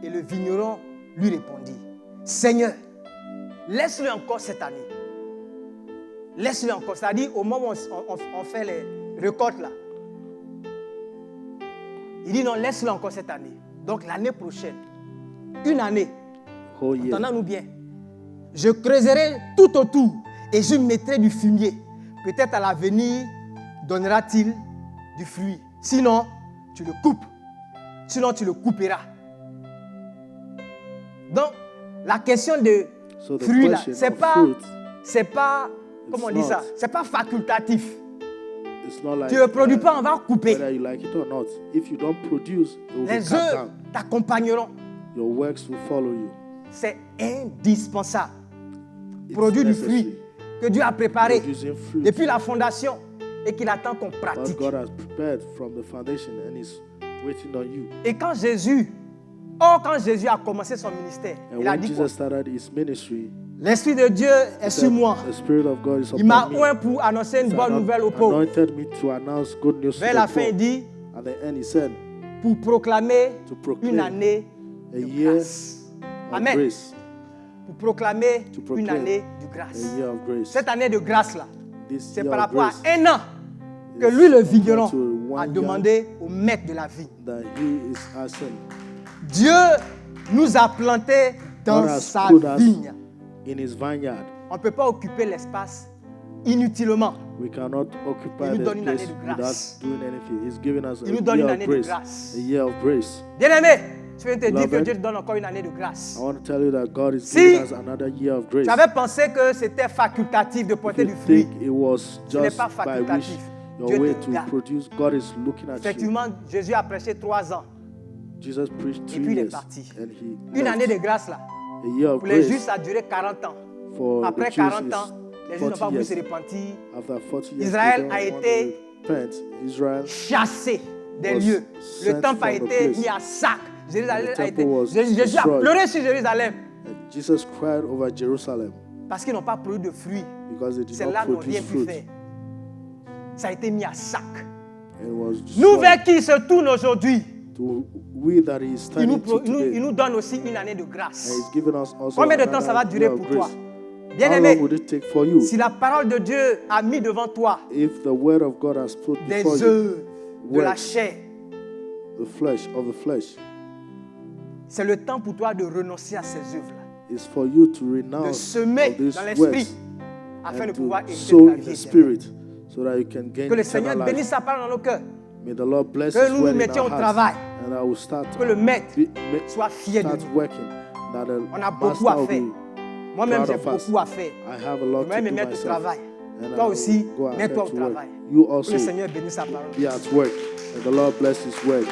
Et le vigneron lui répondit, Seigneur, laisse-le encore cette année. Laisse-le encore. C'est-à-dire au moment où on fait les récoltes là. Il dit non, laisse-le encore cette année. Donc l'année prochaine, une année, whole year. entendons-nous bien, je creuserai tout autour et je mettrai du fumier. Peut-être à l'avenir donnera-t-il du fruit. Sinon, tu le coupes. Sinon, tu le couperas. Donc, la question de So the fruit là, question c'est of pas, fruit, comment on it's dit ça? not. C'est pas facultatif. it's not like Tu ne produis pas, on va couper. whether you like it or not. If you don't produce, it will be Les cut œuvres down. t'accompagneront. Your works will follow you. C'est indispensable. It's Produire du necessary. fruit que Dieu a préparé Producing fruit depuis la fondation et qu'il attend qu'on what pratique. God has prepared from the foundation and is waiting on you. Et quand Jésus a commencé son ministère, And il a when dit quoi? Jesus started his ministry, L'Esprit de Dieu est sur moi. the Spirit of God is Il m'a upon me. oint pour annoncer une He's bonne nouvelle aux pauvres. anointed me to announce good news to Vers the la fin, il poor. dit, At the end, he said, pour proclamer to proclaim une année a de year grâce. of Amen. grace. Pour proclamer To proclaim une année de grâce. A year of grace. Cette année de grâce-là, This c'est year par of rapport à grace un an que is lui, le compared vigneron, to one a year demandé au maître de la vie. that he is asking. Dieu nous a plantés dans God has sa put us vigne. in his vineyard. On ne peut pas occuper l'espace inutilement. We cannot occupy Il nous the donne une place année de without grâce. doing anything. He's giving us Il nous donne a une year année of de grace. grâce. A year of grace. Bien-aimé, je viens te dire que Beloved, Dieu te donne encore une année de grâce. I want to tell you that God is Si giving us another year of grace. Tu avais pensé que c'était facultatif de If porter you du fruit. think it was Ce n'est just pas by which facultatif. your Dieu way te to regarde. produce, God is looking at you. Effectivement, Jésus a prêché 3 ans. Jesus preached 3 puis il est years parti. and he Une left. année de grâce là. A year of Pour les grace justes, ça a duré 40 ans. for Après the Jews 40 is ans, les juifs n'ont pas 40 voulu se years. repentir. After 40 years, Israël they don't a want été to repent. Israel Chassé des was lieux. Le sent temple a from the été place. mis à sac. Jérusalem The a temple été. was Jésus a destroyed. pleuré sur Jérusalem and Jesus cried over Jerusalem parce qu'ils n'ont pas produit de fruits. because they did Ces not là n'ont rien produce pu fruit. faire. Ça a été mis à sac. And it was Nous, destroyed. vers qui il se tourne aujourd'hui, To we that he is il nous, standing to il today, nous donne aussi une année de grâce. and he's given us also Combien de temps ça va another durer year pour of toi? grace. How Bien-aimé, long would it take for you si la parole de Dieu a mis devant toi if the word of God has put des before you œuvres de la works, chair, the flesh of the flesh? c'est le temps pour toi de renoncer à ces œuvres-là, Is for you to de renounce semer of these dans l'esprit works afin de and pouvoir to hériter de sow la in vie the éternelle. spirit so that you can gain Que le Seigneur eternal bénisse life. sa parole dans nos cœurs. May the Lord bless Que His nous nous word in mettions our au hearts, travail. and I will start Que le maître soit fier de start nous. working. That the On a beaucoup master à will faire. be Moi-même, proud j'ai of us. beaucoup à faire. I have a lot Je to vais me do mettre au myself. travail. And Toi I aussi, will go ahead mets-toi au to work. travail. You Que le also Seigneur bénisse sa parole. be at work, and the Lord bless His word.